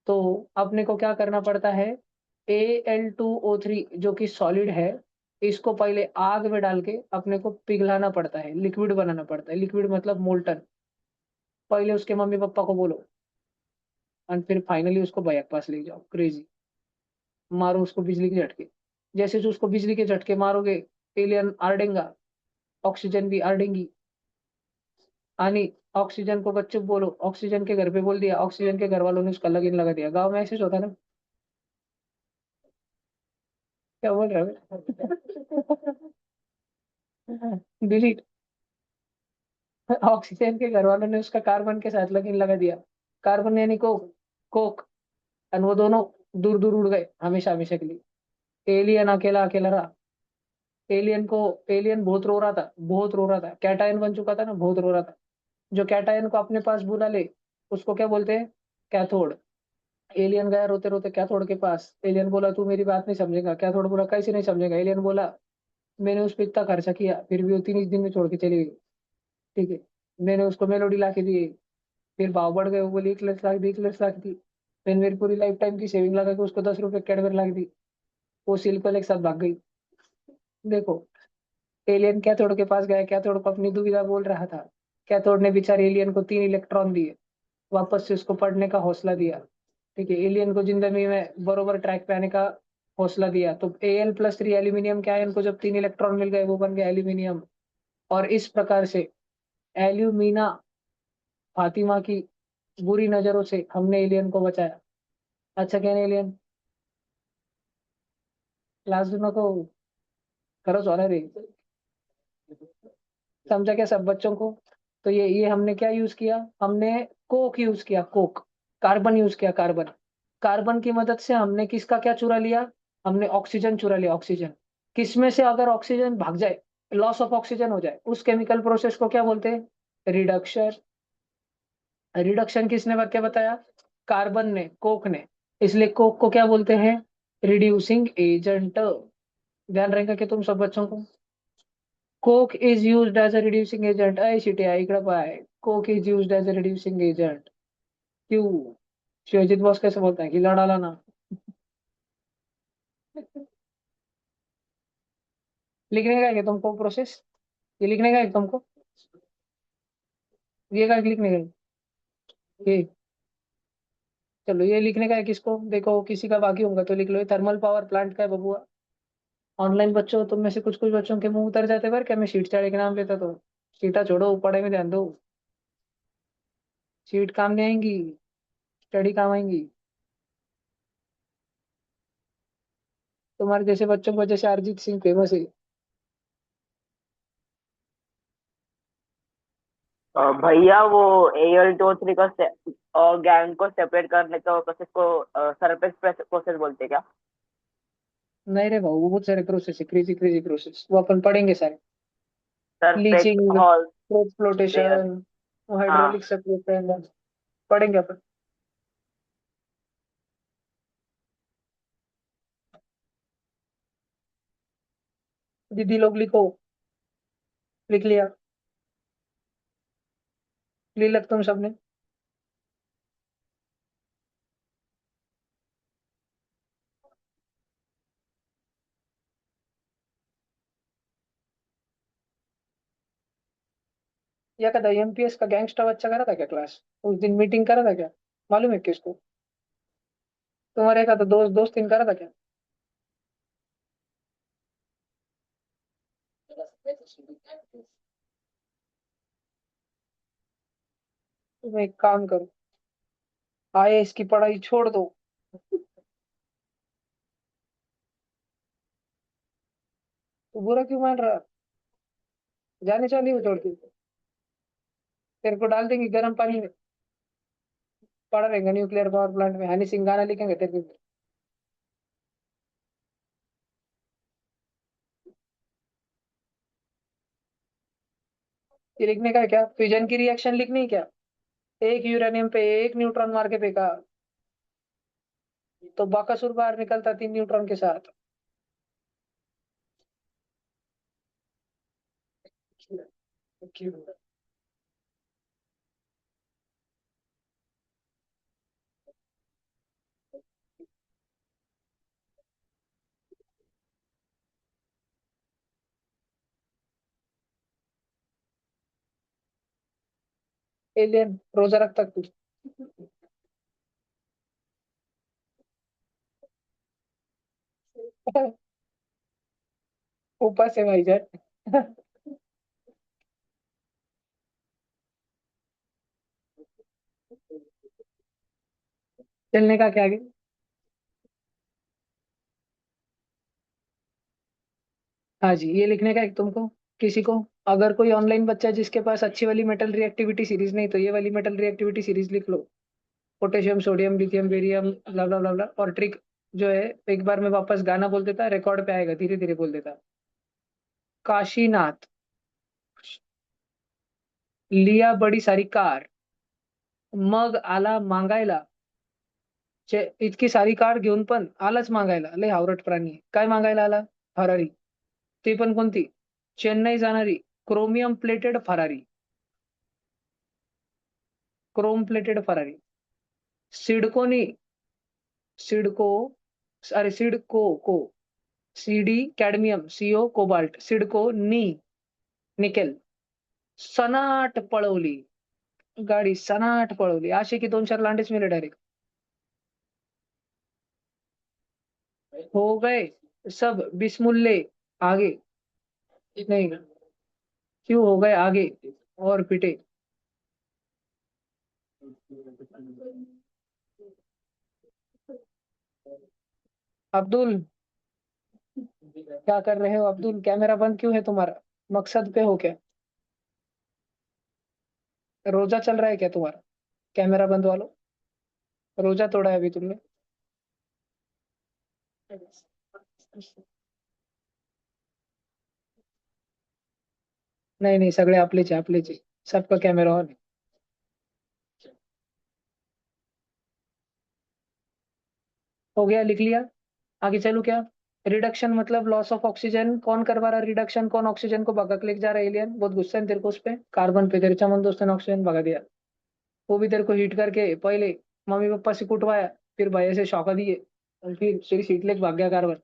तो अपने को क्या करना पड़ता है? Al2O3 जो कि सॉलिड है, इसको पहले आग में डाल के अपने को पिघलाना पड़ता है, लिक्विड बनाना पड़ता है। लिक्विड मतलब मोल्टन। पहले उसके मम्मी पापा को बोलो और फिर फाइनली उसको भैया के पास ले जाओ। क्रेजी, मारो उसको बिजली के झटके। जैसे जो उसको बिजली के झटके मारोगे, एलियन आर्डेंगा, ऑक्सीजन भी आर्डेंगी। आनी ऑक्सीजन को बच्चों बोलो, ऑक्सीजन के घर पे बोल दिया, ऑक्सीजन के घर वालों ने उसका लगइन लगा दिया। गांव में ऐसे ही होता है ना। क्या बोल रहे हो? डिलीट। ऑक्सीजन के घर वालों ने उसका कार्बन के साथ लगइन लगा दिया। कार्बन यानी कोक, कोक। और वो दोनों दूर दूर उड़ गए हमेशा हमेशा के लिए। एलियन अकेला अकेला रहा। एलियन को, एलियन बहुत रो रहा था, बहुत रो रहा था, कैटायन बन चुका था ना, बहुत रो रहा था। जो कैटायन को अपने पास बुला ले, उसको क्या बोलते हैं? कैथोड। एलियन गया रोते रोते कैथोड के पास। एलियन बोला तू मेरी बात नहीं समझेगा। कैथोड बोला कैसे नहीं समझेगा? एलियन बोला मैंने उस पर इतना खर्चा किया, फिर भी वो 3 दिन में छोड़ के चली गई। ठीक है। मैंने उसको मेलोडी ला के दी, फिर भाव बढ़ गए, वो बोली 1 लाख दी, 1 लाख दी। मैंने मेरी पूरी लाइफ टाइम की सेविंग लगा के उसको 10 रुपए कैडबरी ला के दी। वो सिल्क एक साथ भाग गई। देखो, एलियन कैथोड के पास गया, कैथोड को अपनी दुविधा बोल रहा था। कैथोड ने बेचारे एलियन को 3 इलेक्ट्रॉन दिए, वापस से उसको पढ़ने का हौसला दिया। ठीक है, एलियन को जिंदगी में बरोबर ट्रैक पे आने का हौसला दिया। तो Al+3 एल्यूमिनियम के आयन को जब 3 इलेक्ट्रॉन मिल गए, वो बन गया एल्यूमिनियम। और इस प्रकार से एल्यूमिना फातिमा की बुरी नजरों से हमने एलियन को बचाया। अच्छा क्या नहीं एलियन? क्लास को करो सॉरी रे। समझा क्या सब बच्चों को? तो ये हमने क्या यूज किया? हमने कोक यूज किया, कोक। कार्बन यूज किया, कार्बन। कार्बन की मदद से हमने किसका क्या चुरा लिया? हमने ऑक्सीजन चुरा लिया, ऑक्सीजन। किसमें से अगर ऑक्सीजन भाग जाए, लॉस ऑफ ऑक्सीजन हो जाए, उस केमिकल प्रोसेस को क्या बोलते हैं? रिडक्शन। रिडक्शन किसने करके बताया? कार्बन ने, कोक ने। इसलिए कोक को क्या बोलते हैं? Reducing agent. ध्यान रहेगा कि तुम सब बच्चों को। Coke is used as a reducing agent. ऐ शिटिया इकडे पाय। Coke is used as a reducing agent. क्यों? शिवजीत बॉस कैसे बोलता है कि लड़ा ना। लिखने का है क्या तुमको प्रोसेस? ये लिखने का है तुमको? ये का लिखने का है? ये, चलो ये लिखने का है किसको? देखो किसी का बाकी होगा तो लिख लो। ये थर्मल पावर प्लांट का है बबुआ। ऑनलाइन बच्चों तुम में से कुछ कुछ बच्चों के मुंह उतर जाते पर क्या मैं शीट चाड़े के नाम लेता तो। सीटा छोड़ो, पढ़ाई में ध्यान दो। सीट काम नहीं आएंगी, स्टडी काम आएंगी। तुम्हारे जैसे बच्चों को जैसे अरिजीत सिंह फेमस है। भैया वो AL23 का गैंग को सेपरेट करने का प्रोसेस को सरफेस प्रोसेस बोलते हैं क्या? नहीं रे भाऊ, वो बहुत सारे प्रोसेस है, क्रेजी क्रेजी प्रोसेस, वो अपन पढ़ेंगे सारे। Surface leaching, hall layer. Flotation, हाँ। हाइड्रोलिक सेपरेशन, पढ़ेंगे अपन। दीदी लोग लिखो। लिख लिया? लिख लग तुम सबने? या कदा एमपीएस का गैंगस्टर बच्चा करा था क्या क्लास? उस दिन मीटिंग करा था क्या? मालूम है किसको? तुम्हारे का तो दोस्त दोस्त इन करा था क्या? तुम एक काम करो, आईएएस की पढ़ाई छोड़ दो। तू बुरा क्यों मान रहा? जाने चाली वो छोड़ के। तेरे को डाल देंगे गर्म पानी में। पड़ा रहेगा न्यूक्लियर पावर प्लांट में, हनी सिंह गाना लिखेंगे तेरे को। ये लिखने का है क्या? फ्यूजन की रिएक्शन लिखनी है क्या? एक यूरेनियम पे एक न्यूट्रॉन मार के फेंका, तो बाकासुर बाहर निकलता 3 न्यूट्रॉन के साथ। एलियन रोजा रखता तू? ऊपर से भाई जान। चलने का क्या आगे? हाँ जी, ये लिखने का एक तुमको, किसी को, अगर कोई ऑनलाइन बच्चा है जिसके पास अच्छी वाली मेटल रिएक्टिविटी सीरीज नहीं, तो ये वाली मेटल रिएक्टिविटी सीरीज लिख लो। पोटेशियम, सोडियम, लिथियम, बेरियम, ब्ला ब्ला ब्ला ब्ला। और ट्रिक जो है, एक बार में वापस गाना बोल देता, रिकॉर्ड पे आएगा, धीरे धीरे बोल देता। काशीनाथ, लिया बड़ी सारी कार, मग आला मागायला, इतकी सारी कार घेऊन पण आलाच मागायला, लय हावरट प्राणी आहे. काय मागायला आला? फरारी. ती पण कोणती? चेन्नई जाणारी chromium plated Ferrari. Chrome plated Ferrari. सिडकोनी, सिडको, अरे सिडको को, सीडी कॅडमियम, सीओ कोबाल्ट, सिडको नी निकेल, सनाट पळवली गाडी, सनाट पळवली. असे की दोन चार लांडेच मिले डायरेक्ट. हो गए सब बिस्मुल्ले आगे, नहीं, क्यों हो गए आगे और पिटे? अब्दुल, क्या कर रहे हो अब्दुल? कैमरा बंद क्यों है तुम्हारा? मकसद पे हो क्या? रोजा चल रहा है क्या तुम्हारा? कैमरा बंद वालों, रोजा तोड़ा है अभी तुमने? नहीं नहीं, सगळे आपलेच आहे, आपलेच आहे. सबका कैमरा ऑन है. हो गया, लिख लिया? आगे चलो क्या? रिडक्शन मतलब लॉस ऑफ ऑक्सीजन. कौन करवा रहा रिडक्शन? कौन ऑक्सीजन को भगा के लेके जा रहा है? एलियन. बहुत गुस्सा है तेरे को उस पे. कार्बन पे तेरे चमन दोस्त ने ऑक्सीजन भगा दिया. वो भी तेरे को हिट करके पहले मम्मी पापा से कुटवाया, फिर भैया से शौका दिए, और फिर तेरी सीट लेके भाग गया कार्बन.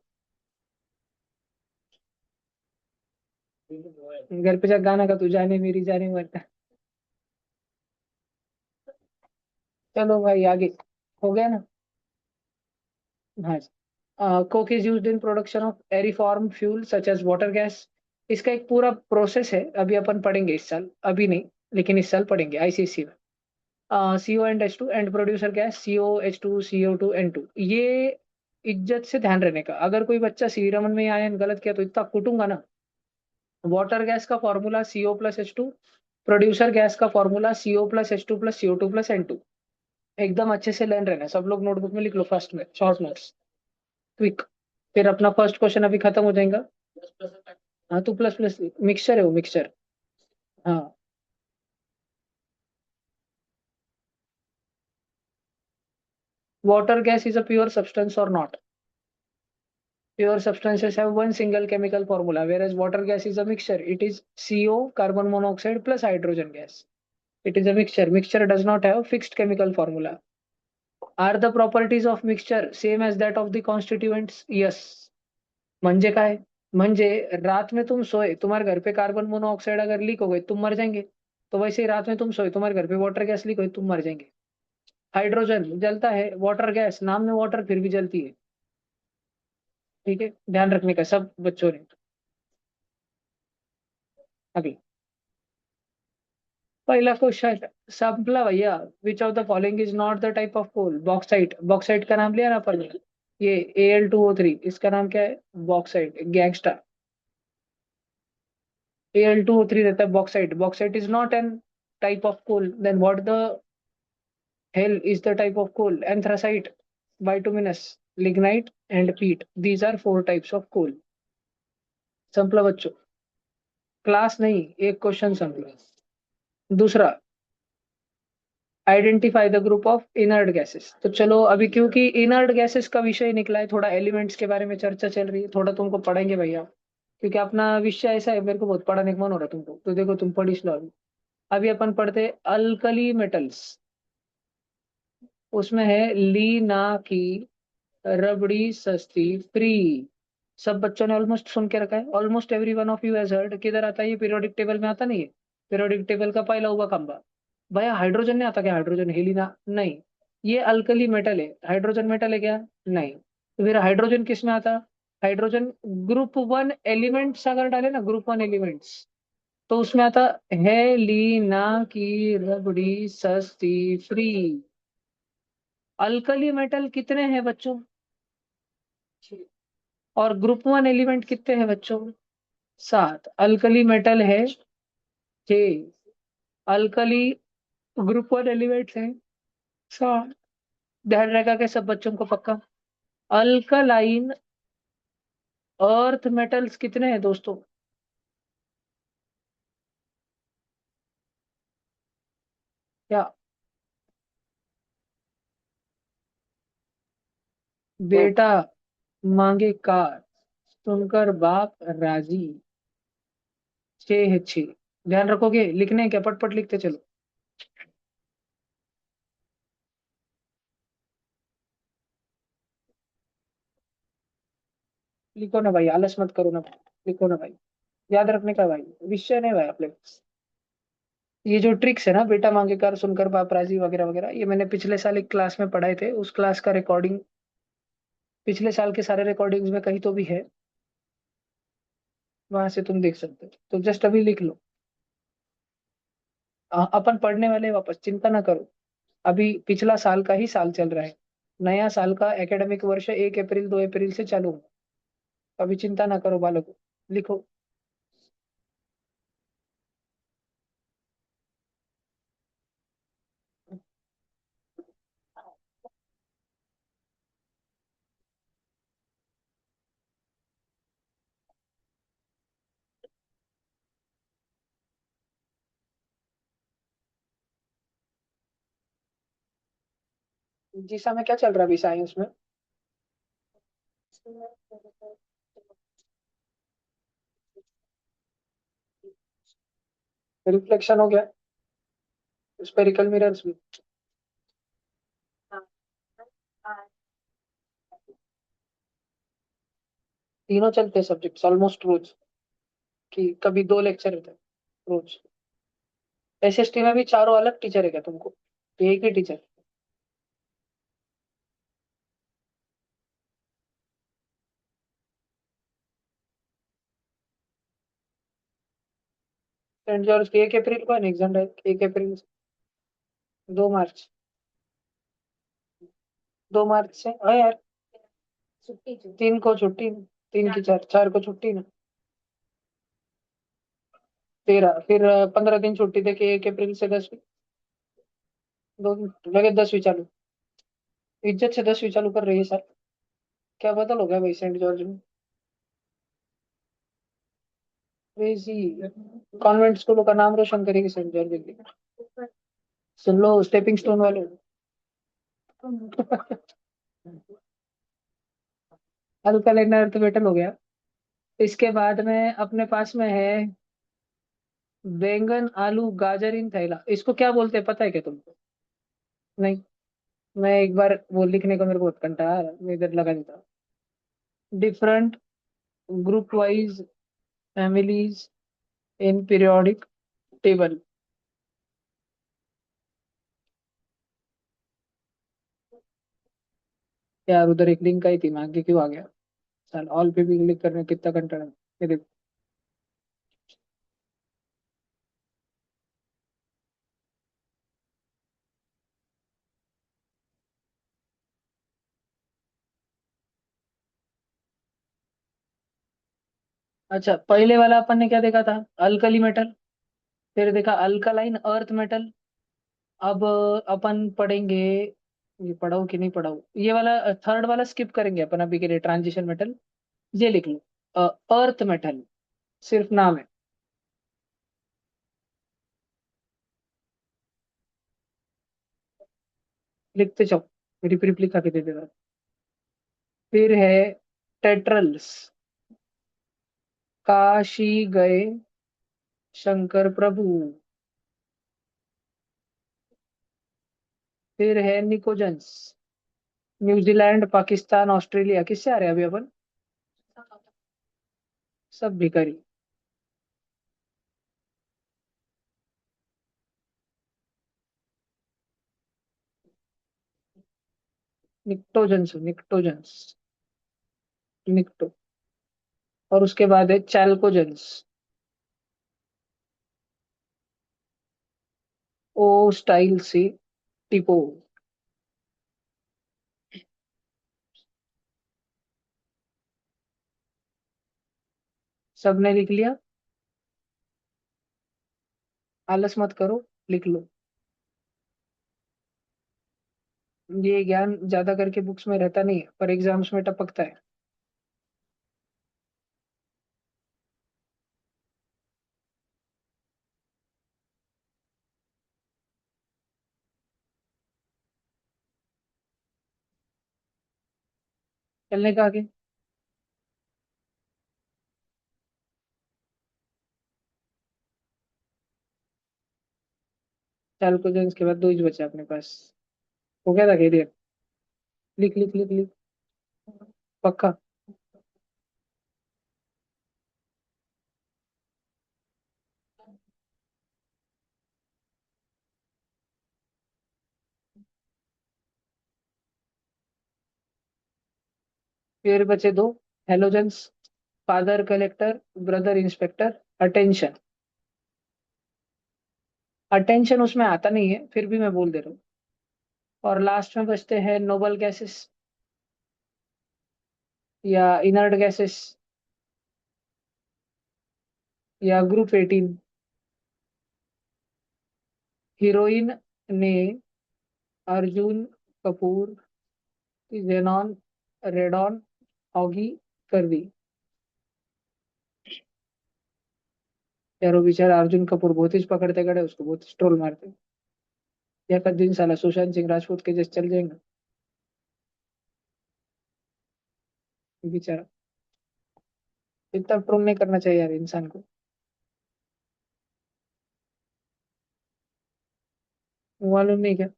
घर पे जा गाना का, तू जाने मेरी जाने मन. चलो भाई आगे. हो गया ना? हाँ जी. Coke is used in production of aeriform fuel such as water gas. इसका एक पूरा प्रोसेस है, अभी अपन पढ़ेंगे इस साल, अभी नहीं लेकिन इस साल पढ़ेंगे आईसीएससी में. CO and H2 and producer gas COH2 CO2 N2. ये इज्जत से ध्यान रहने का, अगर कोई बच्चा सी रमन में आया गलत किया तो इतना कूटूंगा ना. वाटर गैस का फॉर्मूला CO+H2, प्रोड्यूसर गैस का फॉर्मूला CO+H2+CO2+N2. एकदम अच्छे से लर्न रहना, सब लोग नोटबुक में लिख लो, फर्स्ट में शॉर्ट नोट्स, क्विक. फिर अपना फर्स्ट क्वेश्चन अभी खत्म हो जाएगा. हाँ, तू प्लस प्लस मिक्सचर है वो, मिक्सचर. हाँ. Water gas is a pure substance और not? Pure substances have one single chemical formula, whereas water gas is a mixture. It is CO, carbon monoxide plus hydrogen gas. It is a mixture. Mixture does not have fixed chemical formula. Are the properties of mixture same as that of the constituents? Yes. म्हणजे काय? म्हणजे रात में तुम सोए, तुम्हारे घर पे कार्बन मोनोऑक्साइड अगर लीक हो गई, तुम मर जाएंगे. तो वैसे ही रात में तुम सोए, तुम्हारे घर पे वाटर गैस लीक हुई, तुम मर जाएंगे. हाइड्रोजन जलता है, वाटर गैस नाम में वाटर फिर भी जलती है. ठीक है, ध्यान रखने का सब बच्चों ने. अगला पहिला क्वेश्चन संपला भैया. Which of the following is not the type of coal? Bauxite. Bauxite का नाम लिया ना अपन ने. ये Al2O3, इसका नाम क्या है? बॉक्साइट. गैंगस्टर. Al2O3 रहता है bauxite. Bauxite is not an type of coal. Then what the hell is the type of coal? Anthracite, bituminous, lignite and peat. These are four types of coal. संपला बच्चों. Class नहीं, एक question संपला. दूसरा, identify the group of inert gases. तो चलो अभी, क्योंकि इनर्ट गैसेस का विषय निकला है, थोड़ा एलिमेंट्स के बारे में चर्चा चल रही है, थोड़ा तुमको पढ़ेंगे भैया. क्योंकि अपना विषय ऐसा है, मेरे को बहुत पढ़ाने का मन हो रहा है तुमको, तो देखो तुम पढ़ लो अभी. अभी अपन पढ़ते अल्कली मेटल्स. उसमें है ली ना की, रबड़ी सस्ती फ्री. सब बच्चों ने ऑलमोस्ट सुन के रखा है. Almost every one of you has heard. किधर आता है ये? पीरियोडिक टेबल में आता नहीं है? पीरियोडिक टेबल का पहला हुआ खंबा. भैया हाइड्रोजन नहीं आता क्या? हाइड्रोजन हेलिना नहीं. ये अल्कली मेटल है. हाइड्रोजन मेटल है क्या? नहीं. तो फिर हाइड्रोजन किस में आता? हाइड्रोजन ग्रुप 1 एलिमेंट्स अगर डाले ना, ग्रुप 1 एलिमेंट्स, तो उसमें आता है लीना की रबड़ी सस्ती फ्री. अल्कली मेटल कितने हैं बच्चों? और ग्रुप वन एलिमेंट कितने हैं बच्चों? 7। अल्कली मेटल है 6। अल्कली ग्रुप वन एलिमेंट है 7। ध्यान रखा के सब बच्चों को पक्का। अल्कलाइन अर्थ मेटल्स कितने हैं दोस्तों? क्या ठीक। बेटा मांगे कार, सुनकर बाप राजी। 6 है 6। ध्यान रखोगे? लिखने हैं क्या? पट लिखते चलो। लिखो ना भाई, आलस मत करो ना भाई। लिखो ना भाई, याद रखने का भाई, विषय नहीं भाई अपने पास। ये जो ट्रिक्स है ना, बेटा मांगे कार सुनकर बाप राजी वगैरह वगैरह, ये मैंने पिछले साल एक क्लास में पढ़ाए थे। उस क्लास का रिकॉर्डिंग पिछले साल के सारे रिकॉर्डिंग्स में कहीं तो भी है, वहां से तुम देख सकते हो। तो जस्ट अभी लिख लो। अपन पढ़ने वाले हैं वापस, चिंता ना करो। अभी पिछला साल का ही साल चल रहा है। नया साल का एकेडमिक वर्ष 1 अप्रैल 2 अप्रैल से चालू हो। अभी चिंता ना करो बालको, लिखो। जी समय क्या चल रहा है अभी साइंस में? रिफ्लेक्शन हो गया, स्पेरिकल मिरर्स भी। तीनों चलते हैं सब्जेक्ट्स ऑलमोस्ट रोज, कि कभी 2 लेक्चर होते हैं रोज। एसएसटी में भी चारों अलग टीचर है क्या तुमको? एक ही टीचर? सेंट जॉर्ज की 1 अप्रैल को है एग्जाम, 1 अप्रैल से 2 मार्च। 2 मार्च से यार, 3 को छुट्टी ना, 3 की 4 को छुट्टी ना। 13, फिर 15 दिन छुट्टी दे के 1 अप्रैल से 10वीं। 2 दिन लगे 10वीं चालू। इज्जत से 10वीं चालू कर रही है सर। क्या बदल हो गया भाई सेंट जॉर्ज में? क्रेजी। कॉन्वेंट स्कूलों का नाम रोशन करेगी सेंट जॉर्ज की। सुन लो स्टेपिंग स्टोन वाले। अल्कलाइन अर्थ मेटल हो गया। इसके बाद में अपने पास में है बैंगन आलू गाजर इन थैला। इसको क्या बोलते हैं पता है क्या तुमको? नहीं। मैं एक बार वो लिखने को मेरे को बहुत कंटाळा आ रहा है, मैं इधर लगा देता। Different group wise families in periodic table. यार उधर एक लिंक आई थी, मैं आगे क्यों आ गया? चल ऑल पे भी क्लिक करने कितना कंटाळा है। ये देखो। अच्छा, पहले वाला अपन ने क्या देखा था? Alkali metal. फिर देखा अल्कलाइन अर्थ मेटल। अब अपन पढ़ेंगे, ये पढ़ाओ कि नहीं पढ़ाओ, ये वाला थर्ड वाला स्किप करेंगे अपन अभी के लिए, ट्रांजिशन मेटल। ये लिख लो, अर्थ मेटल, सिर्फ नाम है। लिखते जाओ, रिप रिप लिखा के दे देगा। फिर है टेट्रल्स, काशी गए शंकर प्रभु। फिर है निकोजन्स, न्यूजीलैंड पाकिस्तान ऑस्ट्रेलिया। किससे आ रहे हैं अभी अपन? सब भिखारी। निक्टोजन्स निक्टोजन्स, निक्टो। और उसके बाद है चैल्कोजन्स, ओ स्टाइल सी टिपो। सबने लिख लिया? आलस मत करो, लिख लो। ये ज्ञान ज्यादा करके बुक्स में रहता नहीं है, पर एग्जाम्स में टपकता है। चलने का आगे। चार क्वेश्चन के बाद दो ही बचे अपने पास। हो गया था कैरियर। लिख लिख लिख लिख। पक्का? फिर बचे दो। Halogens, father collector, brother inspector, attention. Attention उसमें आता नहीं है, फिर भी मैं बोल दे रहा हूँ। और लास्ट में बचते हैं नोबल गैसेस या इनर्ट गैसेस या ग्रुप 18। हीरोइन ने अर्जुन कपूर की जेनॉन रेडॉन ऑगी कर दी। यार वो बेचारा अर्जुन कपूर बहुत ही पकड़ते गड़े, उसको बहुत ट्रोल मारते। या का दिन साला सुशांत सिंह राजपूत के जैसे चल जाएंगे बेचारा। इतना ट्रोल नहीं करना चाहिए यार इंसान को। मालूम नहीं क्या।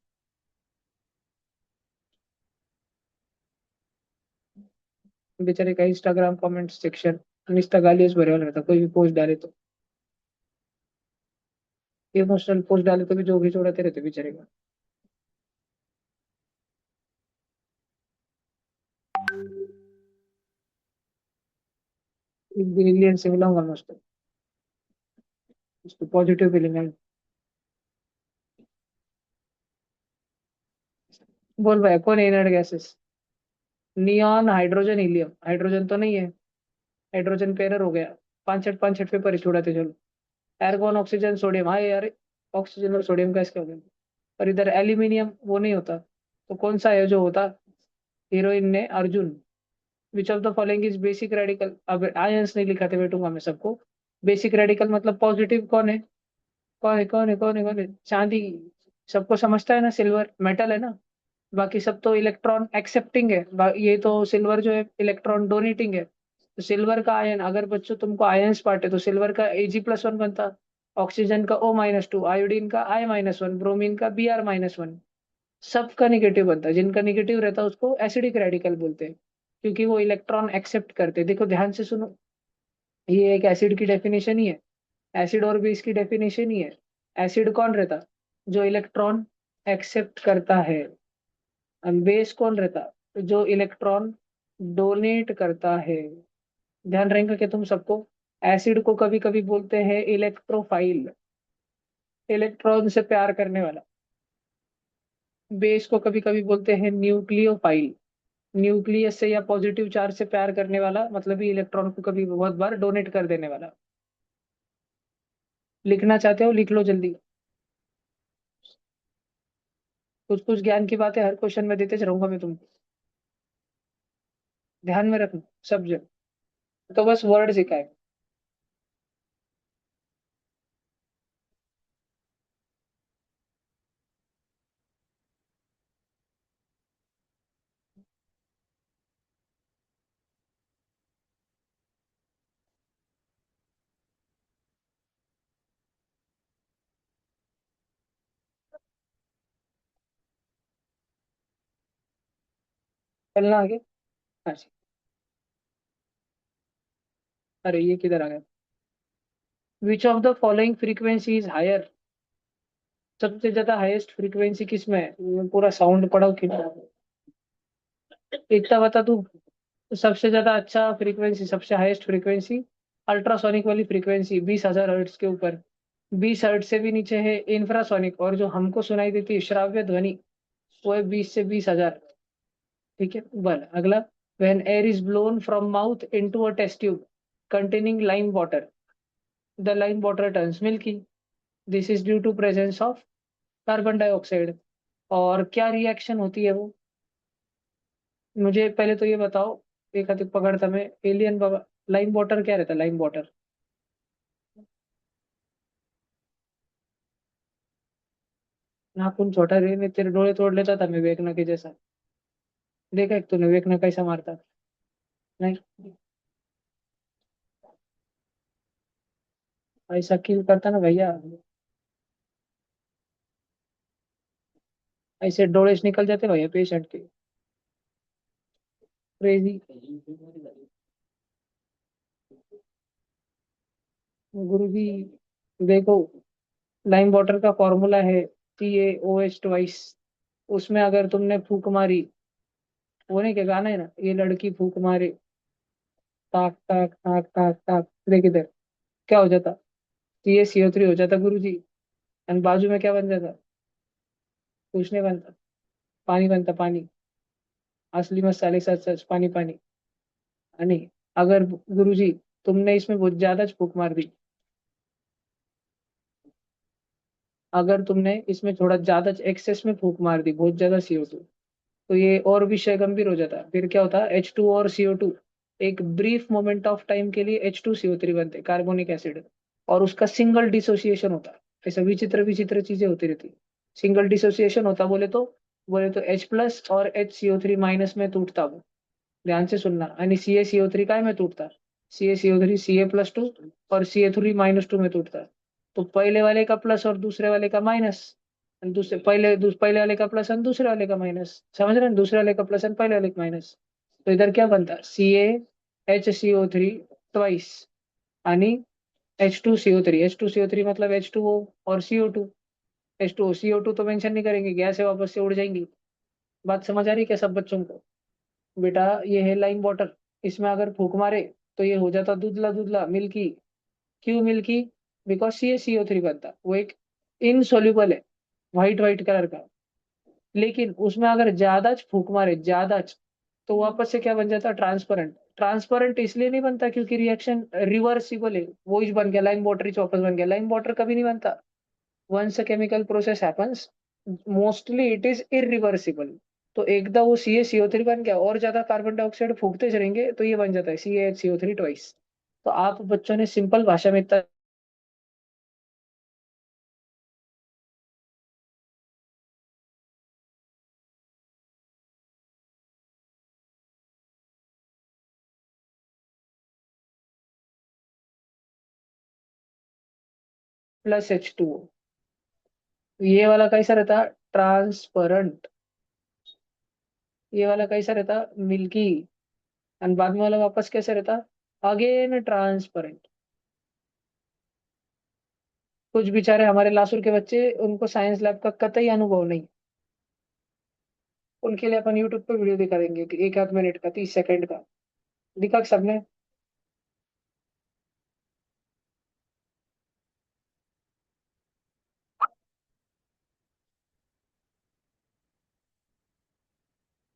बेचारे का इंस्टाग्राम कमेंट सेक्शन इंस्टा गालियां भरे वाला रहता, कोई भी पोस्ट डाले तो। इमोशनल पोस्ट डाले तो भी जो भी जोड़ाते रहते बेचारे का। एलियन से मिलाऊंगा मैं उसको पॉजिटिव फीलिंग है। बोल भाई कौन inert gases? Neon, hydrogen, helium. Hydrogen तो नहीं है, हाइड्रोजन पेयर हो गया। पांच छठ पेपर ही छोड़ाते चलो। एर्गोन, ऑक्सीजन, सोडियम। हाँ यार, ऑक्सीजन और सोडियम का इसका हो गया। और इधर एल्यूमिनियम वो नहीं होता, तो कौन सा है जो होता? हीरोइन ने अर्जुन। विच of the following is basic radical? अब आयंस नहीं लिखाते बैठूंगा मैं सबको। बेसिक रेडिकल मतलब पॉजिटिव कौन है? कौन है कौन है कौन है कौन है? चांदी। सबको समझता है ना, सिल्वर मेटल है ना। बाकी सब तो इलेक्ट्रॉन एक्सेप्टिंग है। ये तो सिल्वर जो है इलेक्ट्रॉन डोनेटिंग है। तो सिल्वर का आयन, अगर बच्चों तुमको आयंस पार्ट है तो सिल्वर का Ag+1 बनता। ऑक्सीजन का O-2, आयोडीन का I-1, ब्रोमीन का Br-1। सबका निगेटिव बनता है। जिनका निगेटिव रहता है उसको एसिडिक रेडिकल बोलते हैं, क्योंकि वो इलेक्ट्रॉन एक्सेप्ट करते हैं। देखो ध्यान से सुनो, ये एक एसिड की डेफिनेशन ही है। एसिड और बेस की डेफिनेशन ही है। एसिड कौन रहता? जो इलेक्ट्रॉन एक्सेप्ट करता है। बेस कौन रहता? जो इलेक्ट्रॉन डोनेट करता है। ध्यान रहेगा कि तुम सबको। एसिड को कभी कभी बोलते हैं इलेक्ट्रोफाइल, इलेक्ट्रॉन से प्यार करने वाला। बेस को कभी कभी बोलते हैं न्यूक्लियोफाइल, न्यूक्लियस से या पॉजिटिव चार्ज से प्यार करने वाला, मतलब ही इलेक्ट्रॉन को कभी बहुत बार डोनेट कर देने वाला। लिखना चाहते हो लिख लो जल्दी। कुछ कुछ ज्ञान की बातें हर क्वेश्चन में देते रहूंगा मैं तुमको, ध्यान में रखना सब जगह। तो बस वर्ड सिखाए। चलना आगे। हाँ जी। अरे ये किधर आ गया? Which of the following frequency is higher? सबसे ज्यादा हाईएस्ट फ्रीक्वेंसी किस में है? मैं पूरा साउंड पढ़ाऊ कि इतना बता तू। सबसे ज्यादा अच्छा फ्रीक्वेंसी, सबसे हाईएस्ट फ्रीक्वेंसी अल्ट्रासोनिक वाली फ्रीक्वेंसी 20,000 हर्ट्ज के ऊपर। 20 हर्ट्ज से भी नीचे है इंफ्रासोनिक, और जो हमको सुनाई देती है श्राव्य ध्वनि, वो है 20 से 20,000। ठीक है, बल अगला। When air is blown from mouth into a test tube, containing lime water. The lime water turns milky. This is due to presence of carbon dioxide. और क्या रिएक्शन होती है वो, मुझे पहले तो ये बताओ। एक हाथ पकड़ता मैं एलियन बाबा। लाइम वाटर क्या रहता है, लाइम वाटर? नाखून छोटा रे, मैं तेरे डोळे तोड़ लेता था मैं वेकना के जैसा। देखा एक तूने वेकना कैसा मारता? नहीं, ऐसा किल करता ना भैया, ऐसे डोळे से निकल जाते भैया पेशेंट के। क्रेजी। गुरुजी देखो, लाइम वाटर का फॉर्मूला है CaOH2। उसमें अगर तुमने फूक मारी, वो नहीं क्या गाना है ना, ये लड़की फूक मारे, ताक ताक ताक ताक ताक, देख इधर क्या हो जाता, CaCO3 हो जाता गुरुजी। एंड बाजू में क्या बन जाता? कुछ नहीं बनता, पानी बनता, पानी। असली मसाले सच सच पानी पानी। नहीं, अगर गुरुजी तुमने इसमें बहुत ज्यादा फूक मार दी, अगर तुमने इसमें थोड़ा ज्यादा एक्सेस में फूक मार दी, बहुत ज्यादा CO2, तो ये और विषय गंभीर हो जाता। फिर क्या होता, H2 और CO2 एक ब्रीफ मोमेंट ऑफ टाइम के लिए H2CO3 बनते, कार्बोनिक एसिड। और उसका सिंगल डिसोसिएशन होता। ऐसा विचित्र विचित्र चीजें होती रहती। सिंगल डिसोसिएशन होता बोले तो H+ और HCO3- में टूटता वो। ध्यान से सुनना। आणि CaCO3 काय में टूटता? CaCO3 Ca+2 और Ca3- में टूटता। तो पहले वाले का प्लस और दूसरे वाले का माइनस, दूसरे पहले वाले का प्लस और दूसरे वाले का माइनस, समझ रहे हैं? दूसरे वाले का प्लस और पहले वाले का माइनस। तो इधर क्या बनता, CaHCO3 ट्वाइस आणि H2CO3। H2CO3 मतलब H2O और CO2। H2O CO2 तो मेंशन नहीं करेंगे, गैस है, वापस से उड़ जाएंगी। बात समझ आ रही है क्या सब बच्चों को? बेटा ये है लाइम वाटर, इसमें अगर फूक मारे तो ये हो जाता दूधला दूधला, मिल्की। क्यों मिल्की? बिकॉज CaCO3 बनता, वो एक इनसोल्यूबल है, व्हाइट व्हाइट कलर का। लेकिन उसमें अगर ज्यादा फूक मारे, ज्यादा, तो वापस से क्या बन जाता, ट्रांसपेरेंट। ट्रांसपेरेंट इसलिए नहीं बनता क्योंकि रिएक्शन रिवर्सिबल है, वो ही बन गया लाइम वाटर ही वापस बन गया। लाइम वाटर कभी नहीं बनता। Once a chemical process happens, mostly it is irreversible. तो एकदा वो CaCO3 बन गया और ज्यादा कार्बन डाइऑक्साइड फूकते चलेंगे तो ये बन जाता है CaHCO3 ट्वाइस। तो आप बच्चों ने सिंपल भाषा में इतना +H2O। ये वाला कैसा रहता, ट्रांसपेरेंट। ये वाला कैसा रहता, मिल्की। एंड बाद में वाला वापस कैसे रहता, अगेन ट्रांसपेरेंट। कुछ बेचारे हमारे लासुर के बच्चे, उनको साइंस लैब का कतई अनुभव नहीं, उनके लिए अपन यूट्यूब पे वीडियो दिखा देंगे कि 1 आध मिनट का, 30 सेकंड का। दिखा सबने?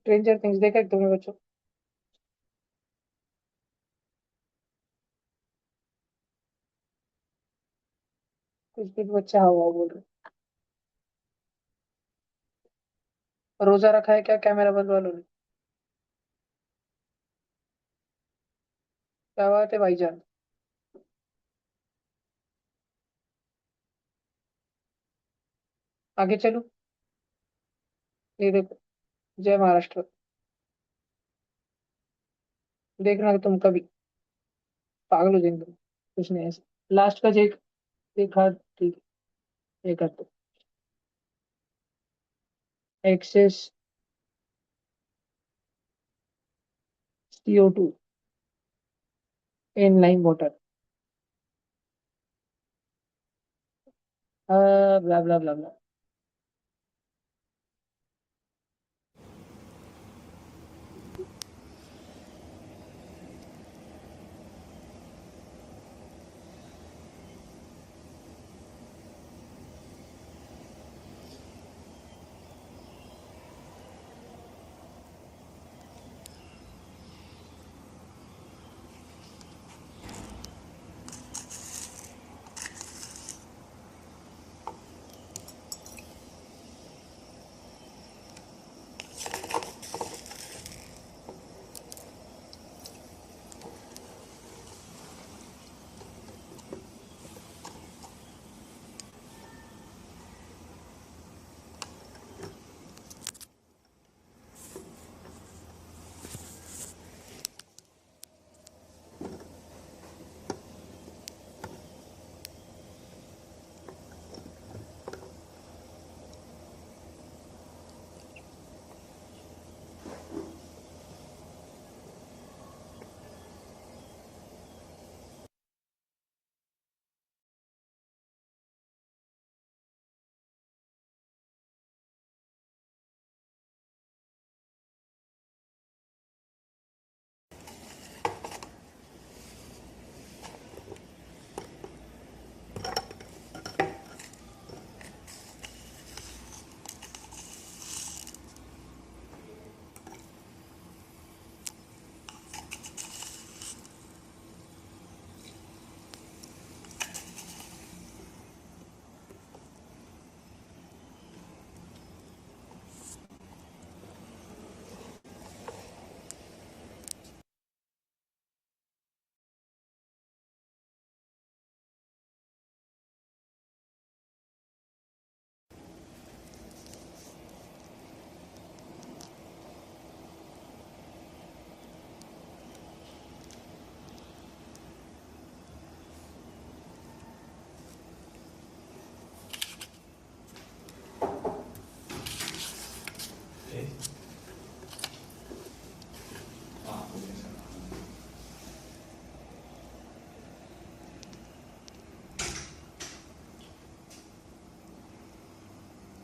स्ट्रेंजर थिंग्स देखा है तुम्हें बच्चों? कुछ कुछ बच्चा हवा बोल रहे। रोजा रखा है क्या कैमरा बंद वालों ने? क्या बात है भाईजान? आगे चलो। ये देखो, जय महाराष्ट्र। देखना तुम कभी पागल हो जाएंगे। कुछ नहीं ऐसा। लास्ट का एक, एक हाथ, ठीक है, एक हाथ तो excess CO2 in lime water, blah blah blah blah.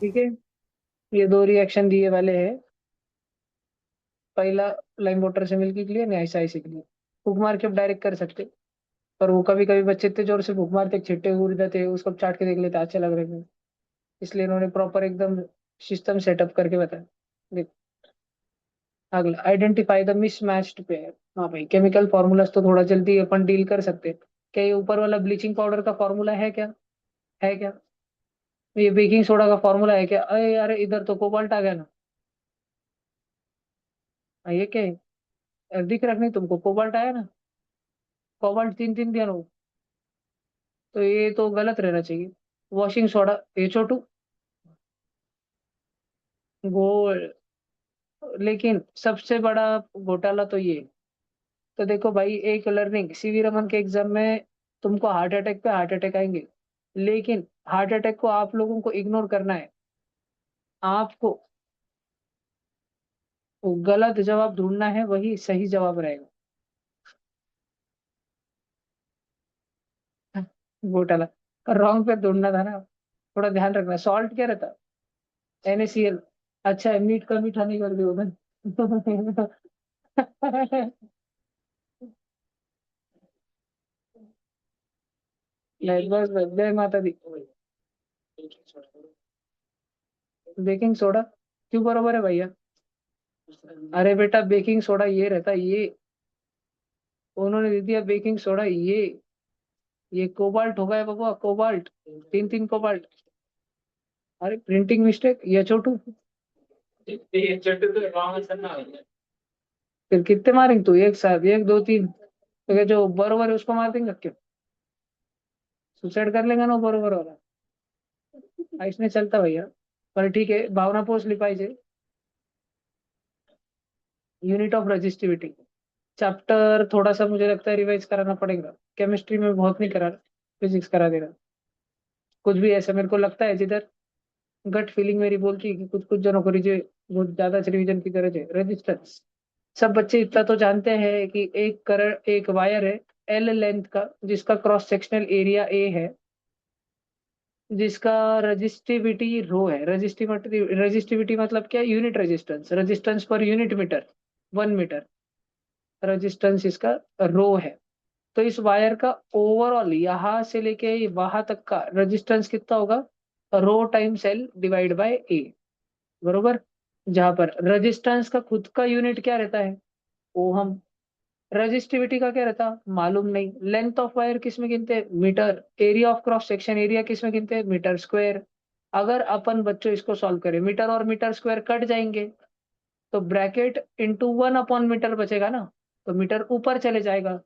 ठीक है, ये दो रिएक्शन दिए वाले हैं। पहला लाइम वाटर से मिल्की के लिए, ऐसा ऐसे के लिए फूक मार के अब डायरेक्ट कर सकते। पर वो कभी कभी बच्चे इतने जोर से फूक मारते छिट्टे उड़ जाते, उसको चाट के देख लेते, अच्छे लग रहे हैं। इसलिए इन्होंने प्रॉपर एकदम सिस्टम सेटअप करके बताया। देख, अगला, आइडेंटिफाई द मिसमैच्ड पेयर। हाँ भाई, केमिकल फॉर्मूलाज तो थोड़ा जल्दी अपन डील कर सकते हैं। क्या ये ऊपर वाला ब्लीचिंग पाउडर का फॉर्मूला है क्या? है क्या? ये बेकिंग सोडा का फॉर्मूला है क्या? अरे यार, इधर तो कोबाल्ट आ गया ना। ये क्या है? दिख रहा नहीं तुमको? कोबाल्ट आया ना। कोबाल्ट तीन तीन दिया ना वो। तो ये तो गलत रहना चाहिए। Washing soda, HO2, gold. लेकिन सबसे बड़ा घोटाला तो ये। तो देखो भाई, एक लर्निंग सीवी रमन के एग्जाम में तुमको हार्ट अटैक पे हार्ट अटैक आएंगे, लेकिन हार्ट अटैक को आप लोगों को इग्नोर करना है। आपको वो गलत जवाब ढूंढना है, वही सही जवाब रहेगा। घोटाला रॉन्ग पे ढूंढना था ना। थोड़ा ध्यान रखना। सॉल्ट क्या रहता? NaCl। अच्छा है, मीठ का मीठा नहीं कर दिया उधर। बस बस, जय माता दी। बेकिंग सोडा क्यों बरोबर है भैया? अरे बेटा, बेकिंग सोडा ये रहता है ये। उन्होंने दे दिया बेकिंग सोडा ये कोबाल्ट हो गया बबुआ, कोबाल्ट। तीन तीन कोबाल्ट। अरे प्रिंटिंग मिस्टेक, ये छोटू। फिर कितने मारेंगे तू एक साथ? एक दो तीन, तो क्या जो बरोबर है उसको मार देंगे क्यों? सुसाइड कर लेगा ना बरोबर वाला। इसमें चलता भैया। पर ठीक है, भावना पोस्ट लिपाइजे। यूनिट ऑफ रजिस्टिविटी चैप्टर थोड़ा सा मुझे लगता है रिवाइज कराना पड़ेगा। केमिस्ट्री में बहुत नहीं करा, फिजिक्स करा देगा। कुछ भी ऐसा मेरे को लगता है, जिधर गट फीलिंग मेरी बोलती है कि कुछ कुछ जनों को बहुत ज्यादा रिवीजन की जरूरत है। रेजिस्टेंस, सब बच्चे इतना तो जानते हैं कि एक वायर है L लेंथ का, जिसका क्रॉस सेक्शनल एरिया A है, जिसका रजिस्टिविटी रो है। रजिस्टिविटी मतलब क्या? यूनिट रेजिस्टेंस, रेजिस्टेंस पर यूनिट मीटर, 1 मीटर रेजिस्टेंस इसका रो है। तो इस वायर का ओवरऑल यहां से लेके वहां तक का रेजिस्टेंस कितना होगा? Rho times L divide by A, बरोबर। जहां पर रेजिस्टेंस का खुद का यूनिट क्या रहता है? ओहम। रजिस्टिविटी का क्या रहता? मालूम नहीं। लेंथ ऑफ वायर किस में गिनते हैं? Metre. Area of cross section area किस में गिनते हैं? Metre square. अगर अपन बच्चों इसको सॉल्व करें, मीटर और मीटर स्क्वायर कट जाएंगे, तो ब्रैकेट इंटू 1/मीटर बचेगा ना। तो मीटर ऊपर चले जाएगा।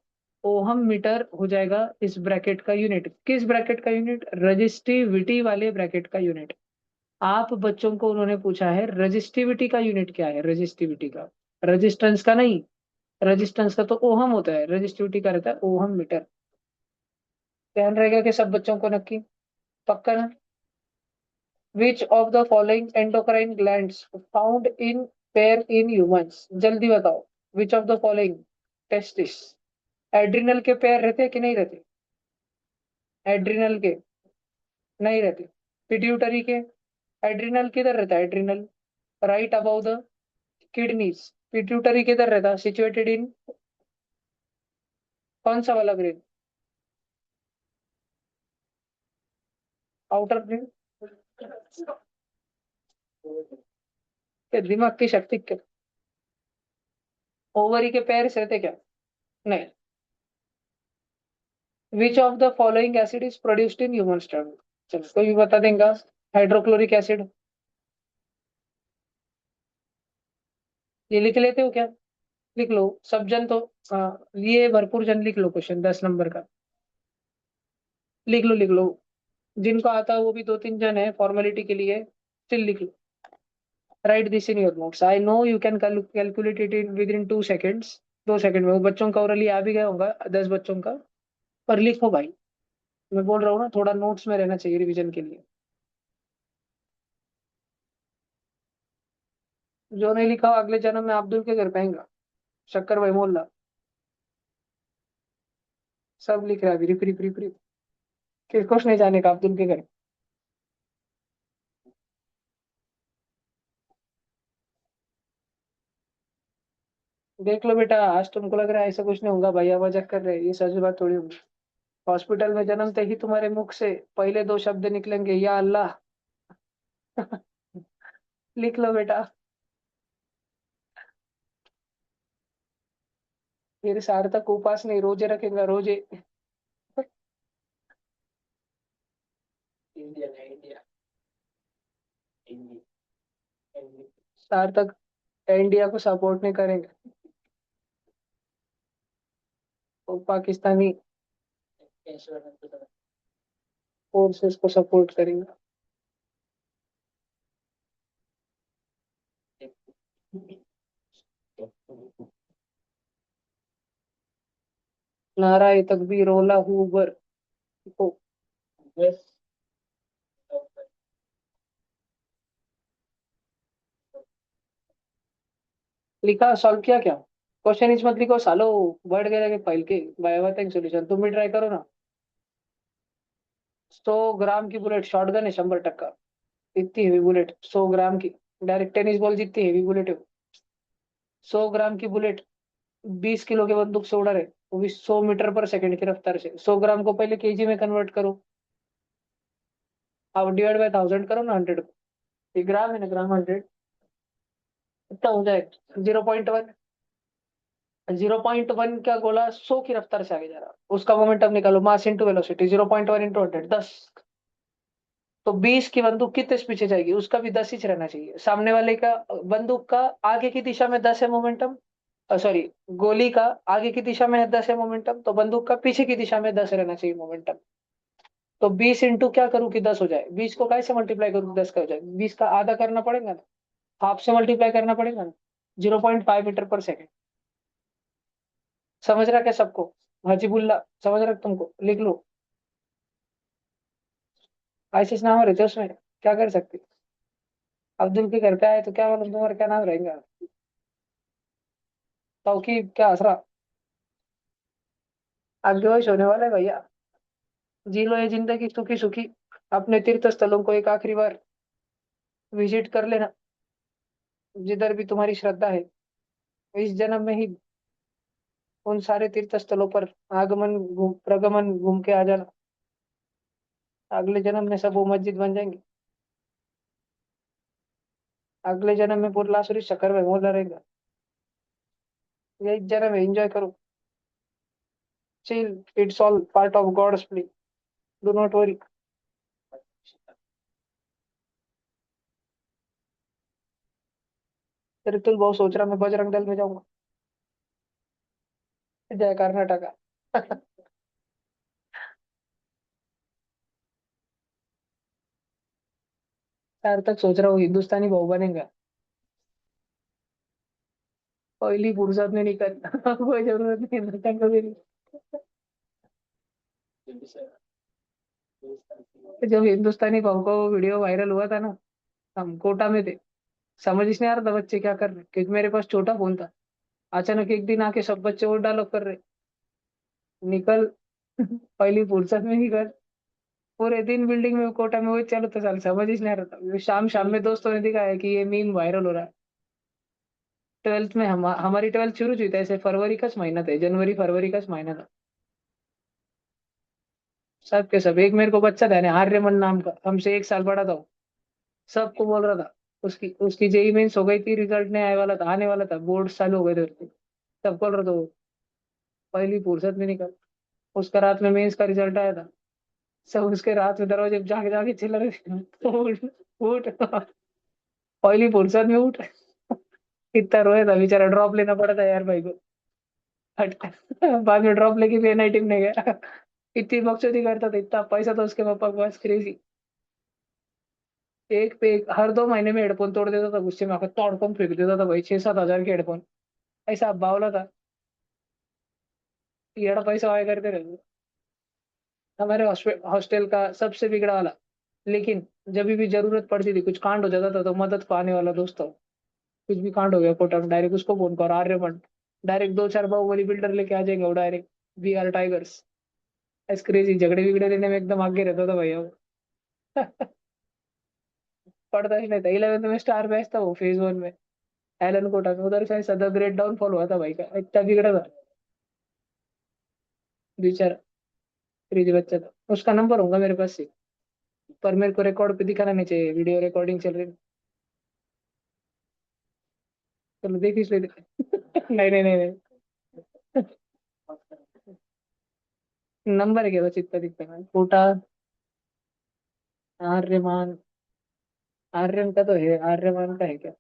ओहम मीटर हो जाएगा इस ब्रैकेट का यूनिट। किस ब्रैकेट का यूनिट? रजिस्टिविटी वाले ब्रैकेट का यूनिट। आप बच्चों को उन्होंने पूछा है रजिस्टिविटी का यूनिट क्या है? रजिस्टिविटी का, रेजिस्टेंस का नहीं। रेजिस्टेंस का तो ओहम होता है, रेजिस्टिविटी का रहता है ओहम मीटर। ध्यान रहेगा कि सब बच्चों को नक्की? पक्का ना? विच of the following endocrine glands found in pair in humans? जल्दी बताओ। विच of the following? Testis. Adrenal के पेयर रहते हैं कि नहीं रहते? एड्रिनल के नहीं रहते। पिट्यूटरी के। एड्रिनल किधर रहता है? Adrenal right about the kidneys. Pituitary किधर रहता है? सिचुएटेड इन कौन सा वाला ब्रेन? Outer brain. दिमाग की शक्ति के ओवरी के पैर रहते क्या? नहीं। विच of the following acid is produced in human stomach? चलो, कोई भी बता देगा? Hydrochloric acid. ये लिख लेते हो क्या? लिख लो सब जन तो। ये भरपूर जन लिख लो, क्वेश्चन 10 नंबर का। लिख लो लिख लो। जिनको आता है वो भी दो तीन जन है, फॉर्मेलिटी के लिए। स्टिल लिख लो। Write this in your notes. I know you can calculate it in with in 2 seconds. 2 second में वो बच्चों का ओरली आ भी गया होगा, 10 बच्चों का। पर लिखो भाई, मैं बोल रहा हूँ ना, थोड़ा नोट्स में रहना चाहिए रिवीजन के लिए। जो नहीं लिखा हो अगले जन्म में अब्दुल के घर पाएंगा। शक्कर भाई मोहल्ला सब लिख रहा है अभी, रिप रिप रिप रिप। किसको नहीं जाने का अब्दुल के घर? देख लो बेटा, आज तुमको लग रहा है ऐसा कुछ नहीं होगा, भैया मजाक कर रहे हैं, ये सच बात थोड़ी होगी। हॉस्पिटल में जन्मते ही तुम्हारे मुख से पहले दो शब्द निकलेंगे, या अल्लाह। लिख लो बेटा। फिर सार्थक उपास नहीं, रोजे रखेगा, रोजे। इंडिया है, इंडिया। सार्थक इंडिया को सपोर्ट नहीं करेंगे, वो पाकिस्तानी फोर्सेस को सपोर्ट करेंगे। नाराए तकबीर, ओला उबर को। लिखा, सॉल्व किया क्या? क्वेश्चन इच मत लिखो सालो, बढ़ गया फाइल के। बायोवैथिक सॉल्यूशन तुम भी ट्राई करो ना। 100 ग्राम की बुलेट, शॉटगन है 100 टक्का। इतनी हेवी बुलेट 100 ग्राम की, डायरेक्ट टेनिस बॉल जितनी हेवी बुलेट है। 100 ग्राम की बुलेट 20 किलो के बंदूक से उड़ा रहे, वो भी 100 मीटर पर सेकंड की रफ्तार से। 100 ग्राम को पहले केजी में कन्वर्ट करो, अब डिवाइड बाय 1000 करो ना, 100 को। ये ग्राम है ना, ग्राम 100 कितना हो जाएगा? 0.1। 0.1 का गोला 100 की रफ्तार से आगे जा रहा, उसका मोमेंटम निकालो, मास इंटू वेलोसिटी, 0.1 इंटू 100, 10। तो 20 की बंदूक कितने से पीछे जाएगी? उसका भी 10 ही रहना चाहिए। सामने वाले का बंदूक का आगे की दिशा में 10 है मोमेंटम, सॉरी, गोली का आगे की दिशा में 10 है मोमेंटम, तो बंदूक का पीछे की दिशा में 10 रहना चाहिए मोमेंटम। तो 20 इंटू क्या करूँ कि 10 हो जाए? 20 को कैसे मल्टीप्लाई करूँ कि 10 का हो जाए? 20 का आधा करना पड़ेगा ना, हाफ से मल्टीप्लाई करना पड़ेगा ना। 0.5 मीटर पर सेकेंड। समझ रहा क्या सबको? हाजीबुल्ला, समझ रहा तुमको? लिख लो। आशीष नाम रहते उसमें, क्या कर सकते? अब्दुल के घर पे आए तो क्या मालूम तुम्हारा क्या नाम रहेगा। तौकीब क्या असरा। आगे वही होने वाला है भैया। जी लो ये जिंदगी सुखी सुखी, अपने तीर्थ स्थलों को एक आखिरी बार विजिट कर लेना, जिधर भी तुम्हारी श्रद्धा है। इस जन्म में ही उन सारे तीर्थ स्थलों पर आगमन प्रगमन घूम के आ जाना, अगले जन्म में सब वो मस्जिद बन जाएंगे। अगले जन्म में बुरलासुरी शक्कर में मोला रहेगा। यही जन्म है, एंजॉय करो। Chill, it's all part of God's play, do not worry. फिर तुल बहुत सोच रहा मैं बजरंग दल में जाऊंगा। जय कर्नाटका। यार तक सोच रहा हूँ हिंदुस्तानी बहु बनेगा, पहली फुर्सत में निकल। कोई जरूरत नहीं हिंदुस्तान को भी। जब हिंदुस्तानी बहू का वो वीडियो वायरल हुआ था ना, हम कोटा में थे, समझ ही नहीं आ रहा था बच्चे क्या कर रहे हैं, क्योंकि मेरे पास छोटा फोन था। अचानक एक दिन आके सब बच्चे वो डायलॉग कर रहे, निकल। पहली फुर्सत में निकल। पूरे दिन बिल्डिंग में कोटा में वही चलो तो साल समझ ही नहीं आ रहा था। शाम शाम में दोस्तों ने दिखाया कि ये मीम वायरल हो रहा है। 12th में हमारी 12th शुरू हुई थी ऐसे, फरवरी का महीना था, जनवरी फरवरी का महीना था। सब के सब, एक मेरे को बच्चा था ना, आर्यमन नाम का, हमसे 1 साल बड़ा था वो, सबको बोल रहा था। उसकी उसकी जेई मेंस हो गई थी, रिजल्ट नहीं आने वाला था, आने वाला था, बोर्ड चालू हो गए थे उसके। सब बोल रहा था वो, पहली फुर्सत में निकल। उसका रात में मेंस का रिजल्ट आया था, सब उसके रात में दरवाजे पे जाके जाके चिल्ला रहे थे, उठ उठ, पहली फुर्सत में उठ। इतना रोया था बेचारा, ड्रॉप लेना पड़ा था यार भाई को। हट। बाद में ड्रॉप लेके भी एनआईटी में नहीं गया। इतनी बकचोदी करता था, इतना पैसा था उसके पापा के पास, क्रेजी। एक पे एक, हर 2 महीने में हेडफोन तोड़ देता था गुस्से में आकर, तोड़ फोन फेंक देता था भाई, 6-7 हजार के हेडफोन। ऐसा बावला था, ये पैसा आया करते रहते। हमारे हॉस्टल का सबसे बिगड़ा वाला, लेकिन जब भी जरूरत पड़ती थी, कुछ कांड हो जाता था तो मदद पाने वाला दोस्त था। कुछ भी कांड हो गया कोटा में, डायरेक्ट उसको फोन करो, आर्यमन। डायरेक्ट 2-4 बाहुबली बिल्डर लेके आ जाएंगे वो, डायरेक्ट वी आर टाइगर्स। ऐस क्रेजी, झगड़े बिगड़े लेने में एकदम आगे रहता था भैया वो। पढ़ता ही नहीं था, 11th में स्टार बैच था वो, फेज 1 में। एलन कोटा में उधर शायद सदर ग्रेट डाउनफॉल हुआ था भाई का, इतना बिगड़ा था बेचारा। क्रेजी बच्चा था, उसका नंबर होगा मेरे पास से, पर मेरे को रिकॉर्ड पे दिखाना नहीं चाहिए, वीडियो रिकॉर्डिंग चल रही है। चलो देख इस नहीं नहीं नहीं नहीं। नंबर है क्या बस, इतना दिखता है कोटा। आर्यमान, आर्यन का तो है, आर्यमान का है क्या?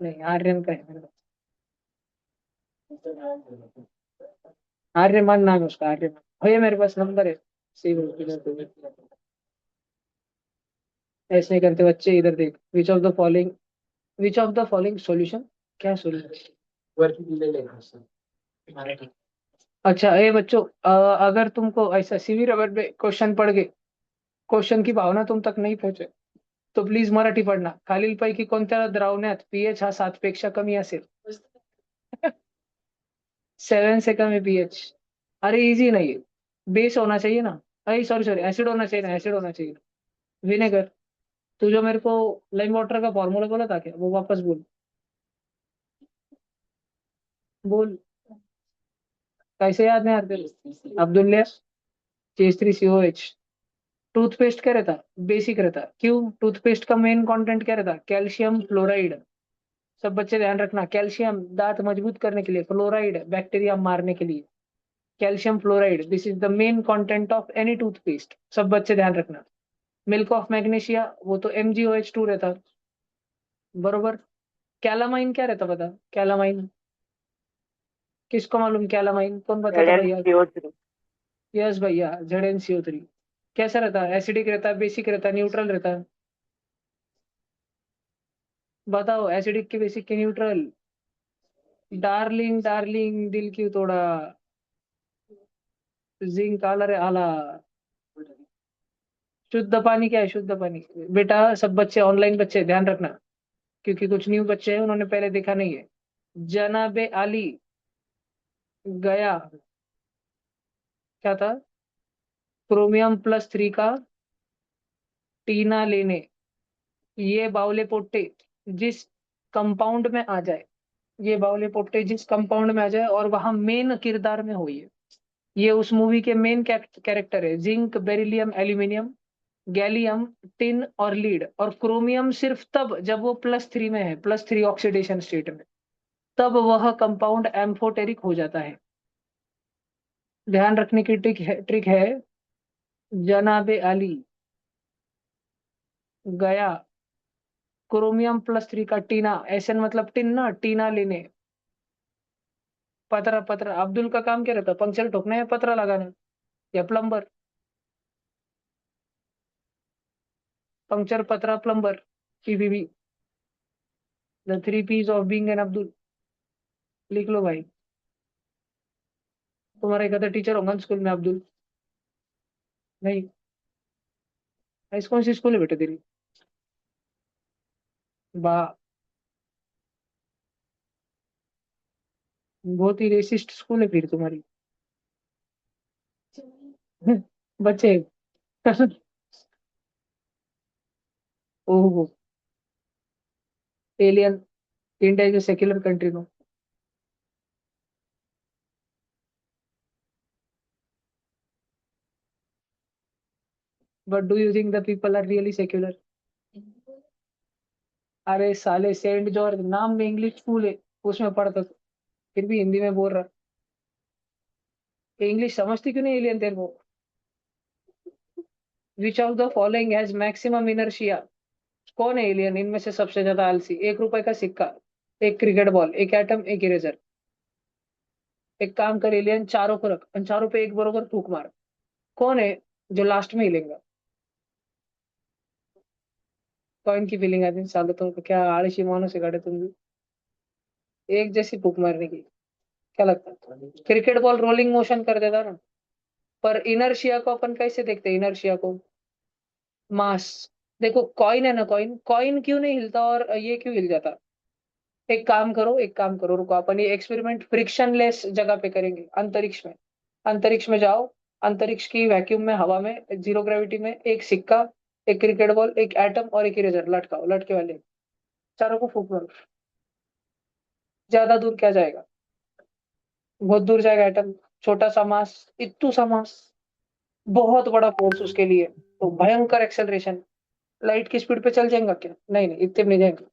नहीं आर्यन का है मेरे पास। आर्यमान नाम है उसका, आर्यमान भैया मेरे पास नंबर है। सही बोल, ऐसे नहीं करते बच्चे, इधर देख, विच ऑफ द फॉलोइंग सॉल्यूशन, क्या सॉल्यूशन? अच्छा ये बच्चों, अगर तुमको ऐसा सीवी रबर में क्वेश्चन पढ़ के क्वेश्चन की भावना तुम तक नहीं पहुंचे, तो प्लीज मराठी पढ़ना. खालीलपैकी कोणत्या द्रावण्यात पीएच हा 7 पेक्षा कमी असेल? 7 से कम है पीएच? अरे इजी नहीं है, बेस होना चाहिए ना. अरे सॉरी सॉरी, एसिड होना चाहिए ना, एसिड होना चाहिए. विनेगर. तू जो मेरे को लाइम वाटर का फॉर्मूला बोला था क्या, वो वापस बोल. बोल. कैसे याद नहीं आते? अब्दुल्ला. CH3COH. टूथपेस्ट क्या रहता? बेसिक रहता. क्यों? टूथपेस्ट का मेन कंटेंट क्या रहता? Calcium fluoride. सब बच्चे ध्यान रखना, कैल्शियम दांत मजबूत करने के लिए, फ्लोराइड बैक्टीरिया मारने के लिए. Calcium fluoride, this is the main content of any toothpaste, सब बच्चे ध्यान रखना. मिल्क ऑफ मैग्नीशिया, वो तो MgOH2 रहता. बरोबर. कैलामाइन क्या रहता बता, कैलामाइन. किसको मालूम कैलामाइन, कौन बताता Zn भैया? CO3. यस भैया, ZnCO3. कैसा रहता है? एसिडिक रहता है, बेसिक रहता है, न्यूट्रल रहता है? बताओ, एसिडिक के, बेसिक के, न्यूट्रल? डार्लिंग डार्लिंग दिल क्यों तोड़ा, जिंक आला रे आला. शुद्ध पानी क्या है? शुद्ध पानी बेटा, सब बच्चे ऑनलाइन बच्चे ध्यान रखना, क्योंकि कुछ न्यू बच्चे हैं, उन्होंने पहले देखा नहीं है. जनाबे आली गया, क्या था? क्रोमियम +3 का टीना लेने. ये बावले पोट्टे जिस कंपाउंड में आ जाए, ये बावले पोट्टे जिस कंपाउंड में आ जाए और वहां मेन किरदार में हो, ये उस मूवी के मेन कैरेक्टर है. Zinc, beryllium, aluminium, gallium, tin और लीड, और क्रोमियम सिर्फ तब जब वो +3 में है, +3 ऑक्सीडेशन स्टेट में, तब वह कंपाउंड एम्फोटेरिक हो जाता है. ध्यान रखने की ट्रिक है. जनाबे आली गया, क्रोमियम +3 का टीना, एसएन मतलब टिन ना, टीना लेने. पतरा पतरा, अब्दुल का काम क्या रहता? पंक्चर ठोकना या पतरा लगाना, या प्लम्बर? पंक्चर, पतरा, plumber. PPB, the 3 Ps of being an Abdul. लिख लो भाई. तुम्हारा एक अदर टीचर होगा ना स्कूल में, अब्दुल? नहीं. ऐसी कौन सी स्कूल है बेटा तेरी? बा, बहुत ही रेसिस्ट स्कूल है फिर तुम्हारी. बच्चे. ओहो. Alien. India is a secular country, no? But do you think the people are really secular? अरे साले, सेंट जॉर्ज नाम में इंग्लिश स्कूल है, उसमें पढ़ता था, फिर भी हिंदी में बोल रहा. इंग्लिश समझती क्यों नहीं एलियन तेरे को? विच of the following has maximum inertia? कौन है एलियन इनमें से सबसे ज्यादा आलसी? 1 रुपए का सिक्का, एक क्रिकेट बॉल, एक एटम, एक इरेजर. एक काम कर एलियन, चारों को रख, उन चारों पे एक बरोबर फूक मार. कौन है जो लास्ट में हिलेगा? कॉइन की फीलिंग आती है साले, तुमको क्या आलसी मानो से गाड़े तुम भी, एक जैसी फूक मारने की. क्या लगता है? क्रिकेट बॉल रोलिंग मोशन कर देता ना. पर इनर्शिया को अपन कैसे देखते हैं? इनर्शिया को मास. देखो कॉइन है ना, कॉइन, कॉइन क्यों नहीं हिलता और ये क्यों हिल जाता? एक काम करो, रुको, अपन ये एक्सपेरिमेंट फ्रिक्शनलेस जगह पे करेंगे, अंतरिक्ष में. अंतरिक्ष में जाओ, अंतरिक्ष की वैक्यूम में, हवा में, जीरो ग्रेविटी में, एक सिक्का, एक क्रिकेट बॉल, एक एटम और एक इरेजर लटकाओ, लटके वाले चारों को फूक मारो. ज्यादा दूर क्या जाएगा? बहुत दूर जाएगा एटम। छोटा सा मास, इतू सा मास, बहुत बड़ा फोर्स उसके लिए, तो भयंकर एक्सेलरेशन। लाइट की स्पीड पे चल जाएगा क्या? नहीं नहीं, इतने भी नहीं जाएंगे।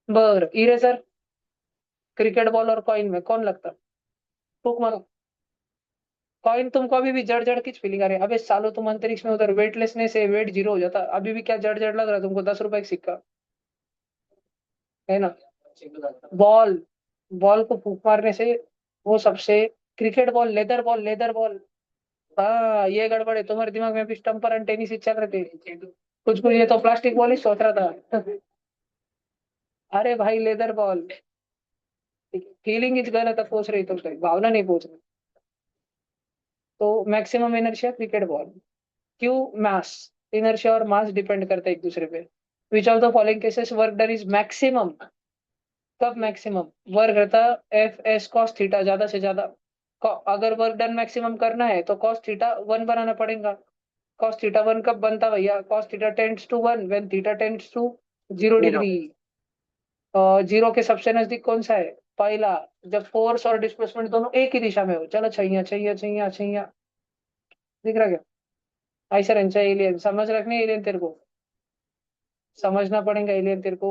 बर इरेजर, क्रिकेट बॉल और कॉइन में कौन लगता? फूक मारो। कॉइन तुमको अभी भी जड़ जड़ की फीलिंग आ रही है? अबे सालो, तुम अंतरिक्ष में उधर वेटलेसनेस से वेट जीरो हो जाता, अभी भी क्या जड़ जड़ लग रहा है तुमको? 10 रुपए का सिक्का है ना। बॉल, बॉल को फूक मारने से वो सबसे, cricket ball, leather ball, leather ball. हाँ, ये गड़बड़ है तुम्हारे दिमाग में, अभी स्टम्पर एंड टेनिस ही चल रहे थे। कुछ कुछ, ये तो प्लास्टिक बॉल ही सोच रहा था। अरे भाई, लेदर बॉल। फीलिंग इज गलत पहुंच रही, तो सही भावना नहीं पहुंच रही। तो मैक्सिमम इनर्शिया क्रिकेट बॉल। क्यों? मास, इनर्शिया और मास डिपेंड करते हैं एक दूसरे पे। विच of the following cases work done is maximum? कब मैक्सिमम? वर्क रहता एफ एस कॉस थीटा, ज्यादा से ज्यादा। अगर वर्क डन मैक्सिमम करना है तो कॉस थीटा वन बनाना पड़ेगा। कॉस थीटा वन कब बनता भैया? Cos theta tends to one when theta tends to 0 degree. Zero के सबसे नजदीक कौन सा है? पहला, जब फोर्स और डिस्प्लेसमेंट दोनों एक ही दिशा में हो। चलो छैया छैया छैया छैया, दिख रहा क्या? ऐसा रहना एलियन, समझ रखनी एलियन तेरे को, समझना पड़ेगा एलियन तेरे को।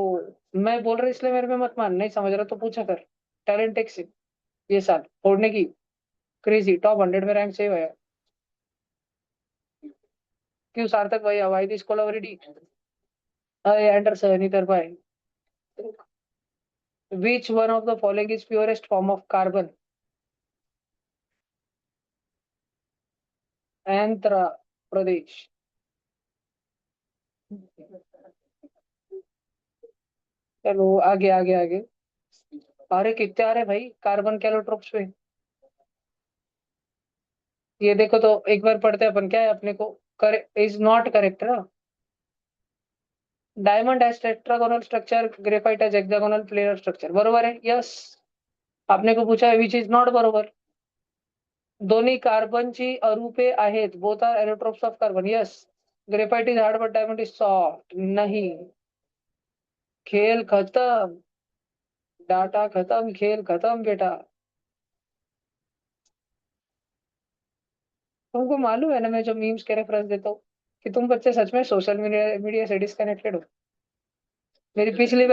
मैं बोल रहा इसलिए मेरे में मत मान, नहीं समझ रहा तो पूछा कर। टैलेंट टेक्स ये साल फोड़ने की, क्रेजी टॉप 100 में रैंक चाहिए भैया। क्यों सार्थक भैया, वाई दिस कोलाबरेटी? अरे एंडरसन इधर भाई। Which one of the following is purest form of carbon? Andhra Pradesh. चलो आगे आगे आगे। अरे कितने आ रहे भाई कार्बन कैलोट्रोप्स पे? ये देखो तो एक बार पढ़ते हैं अपन, क्या है अपने को? करे इज नॉट करेक्ट ना। Diamond has tetragonal structure, graphite has hexagonal planar structure, बरोबर है, यस। आपने को पूछा है विच इज नॉट बरोबर। दोन्ही कार्बनची अरूपे आहेत, both are allotropes of carbon, yes. Graphite is hard but diamond is soft, नहीं। खेल खत्म, डाटा खत्म, खेल खत्म बेटा। तुमको मालूम है ना, मैं जो मीम्स के रेफरेंस देता हूँ, कि तुम बच्चे सच में सोशल मीडिया मीडिया से डिस्कनेक्टेड हो। मेरी पिछली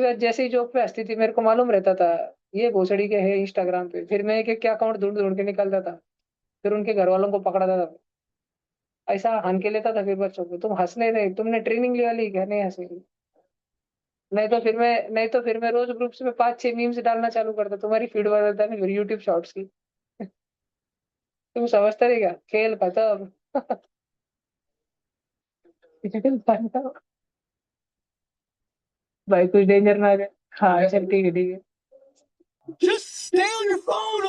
बैच जैसे ही जॉब पे हंसती थी, मेरे को मालूम रहता था ये भोसड़ी के है इंस्टाग्राम पे। फिर मैं एक एक अकाउंट ढूंढ ढूंढ के निकलता था, फिर उनके घर वालों को पकड़ाता था। ऐसा हन के लेता था फिर बच्चों को, तुम हंसने रहे, तुमने ट्रेनिंग लिया ली क्या? नहीं हंसी? नहीं तो फिर मैं रोज ग्रुप्स में 5-6 मीम्स डालना चालू करता, तुम्हारी फीड बदलता नहीं फिर यूट्यूब शॉर्ट्स की। तुम समझते रहे क्या? खेल खत्म। खेल खत्म। भाई कुछ डेंजर ना आ जाए। हाँ चल, ठीक है ठीक है। Just stay on your phone.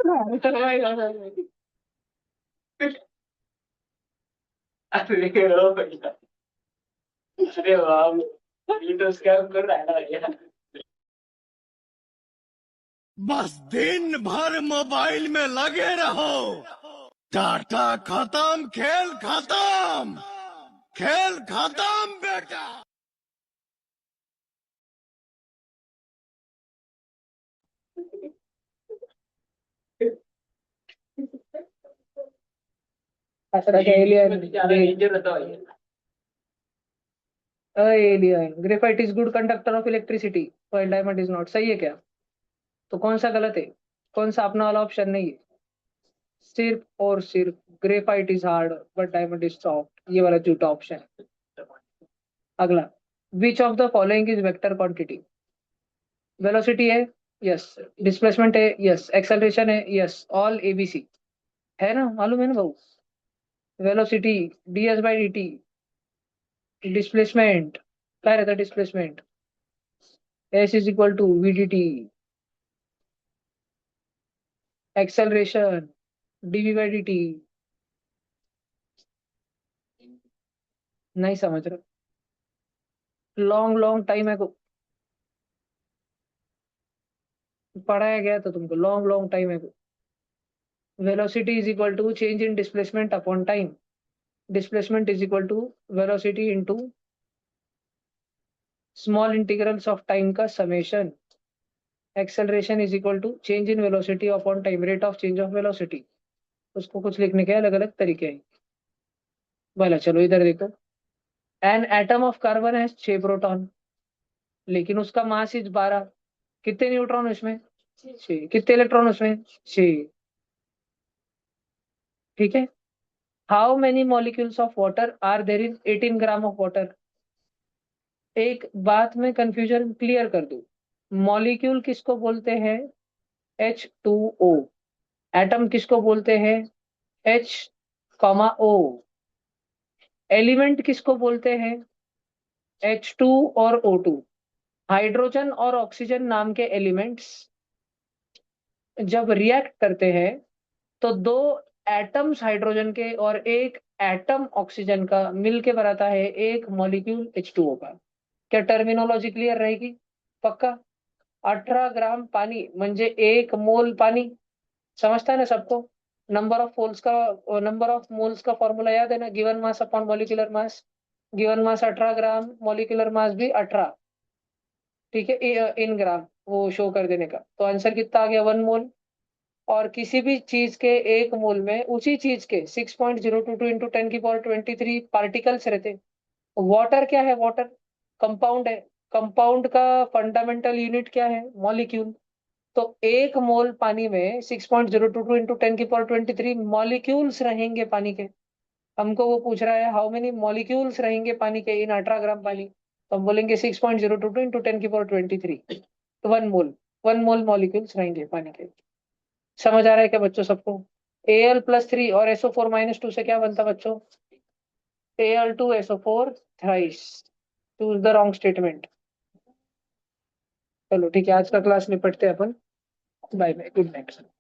हाँ, चलो भाई, हाँ, हाँ, हाँ। अरे ओ भैया, अरे वाह, ये तो स्कैम कर रहा है ना भैया। बस दिन भर मोबाइल में लगे रहो, डाटा खत्म, खेल खत्म, खेल खत्म बेटा। असरा का एलियन डेंजर होता है। Alien, graphite is good conductor of electricity, while diamond is not, सही है क्या? तो कौन सा गलत है? कौन सा अपना वाला ऑप्शन नहीं है? सिर्फ और सिर्फ graphite is hard but diamond is soft, ये वाला झूठा ऑप्शन है। अगला, which of the following is vector quantity? Velocity है, यस। डिस्प्लेसमेंट है, यस। एक्सेलरेशन है, यस। ऑल एबीसी है ना, मालूम है ना भाऊ। Velocity d s by d t, displacement क्या रहता है? Displacement s is equal to v d t, acceleration dv by d t. नहीं समझ रहे? लॉन्ग लॉन्ग टाइम है को पढ़ाया गया तो तुमको, लॉन्ग लॉन्ग टाइम है को। Velocity is equal to change in displacement upon time. Displacement is equal to velocity into small integrals of time का समेशन। Acceleration is equal to change in velocity upon time, rate of change of velocity. उसको कुछ लिखने के अलग अलग तरीके हैं। बोला चलो इधर देखो, एन एटम ऑफ कार्बन है 6 प्रोटॉन, लेकिन उसका मास इज 12। कितने न्यूट्रॉन उसमें? 6। कितने इलेक्ट्रॉन उसमें? 6। ठीक है। How many molecules of water are there in 18 gram of water? एक बात में कंफ्यूजन क्लियर कर दूं, मॉलिक्यूल किसको बोलते हैं? H2O। एटम किसको बोलते हैं? H, O। एलिमेंट किसको बोलते हैं? H2 और O2। हाइड्रोजन और ऑक्सीजन नाम के एलिमेंट्स जब रिएक्ट करते हैं तो दो एटम्स हाइड्रोजन के और एक एटम ऑक्सीजन का मिलके बनाता है एक मॉलिक्यूल H2O का। क्या टर्मिनोलॉजी क्लियर रहेगी? पक्का। 18 ग्राम पानी म्हणजे 1 मोल पानी, समझता है ना सबको? नंबर ऑफ मोल्स का फॉर्मूला याद है ना? Given mass upon molecular mass. Given mass 18 ग्राम, मॉलिक्यूलर मास भी 18। ठीक है, इन ग्राम वो शो कर देने का। तो आंसर कितना आ गया? 1 मोल। और किसी भी चीज के 1 मोल में उसी चीज के 6.022 इंटू 10⁻23 पार्टिकल्स रहते। वाटर क्या है? वाटर कंपाउंड है। कंपाउंड का फंडामेंटल यूनिट क्या है? मॉलिक्यूल। तो 1 मोल पानी में 6.022 इंटू 10⁻23 मॉलिक्यूल्स रहेंगे पानी के। हमको वो पूछ रहा है हाउ मेनी मॉलिक्यूल्स रहेंगे पानी के इन 18 ग्राम पानी, तो हम बोलेंगे 6.022 इंटू 10⁻23, तो 1 मोल। 1 मोल मॉलिक्यूल्स रहेंगे पानी के। समझ आ रहा है क्या बच्चों सबको? Al+3 और SO4-2 से क्या बनता बच्चों? Al2SO4 thrice. Choose the wrong statement. चलो ठीक है, आज का क्लास निपटते हैं अपन। Bye bye, good night.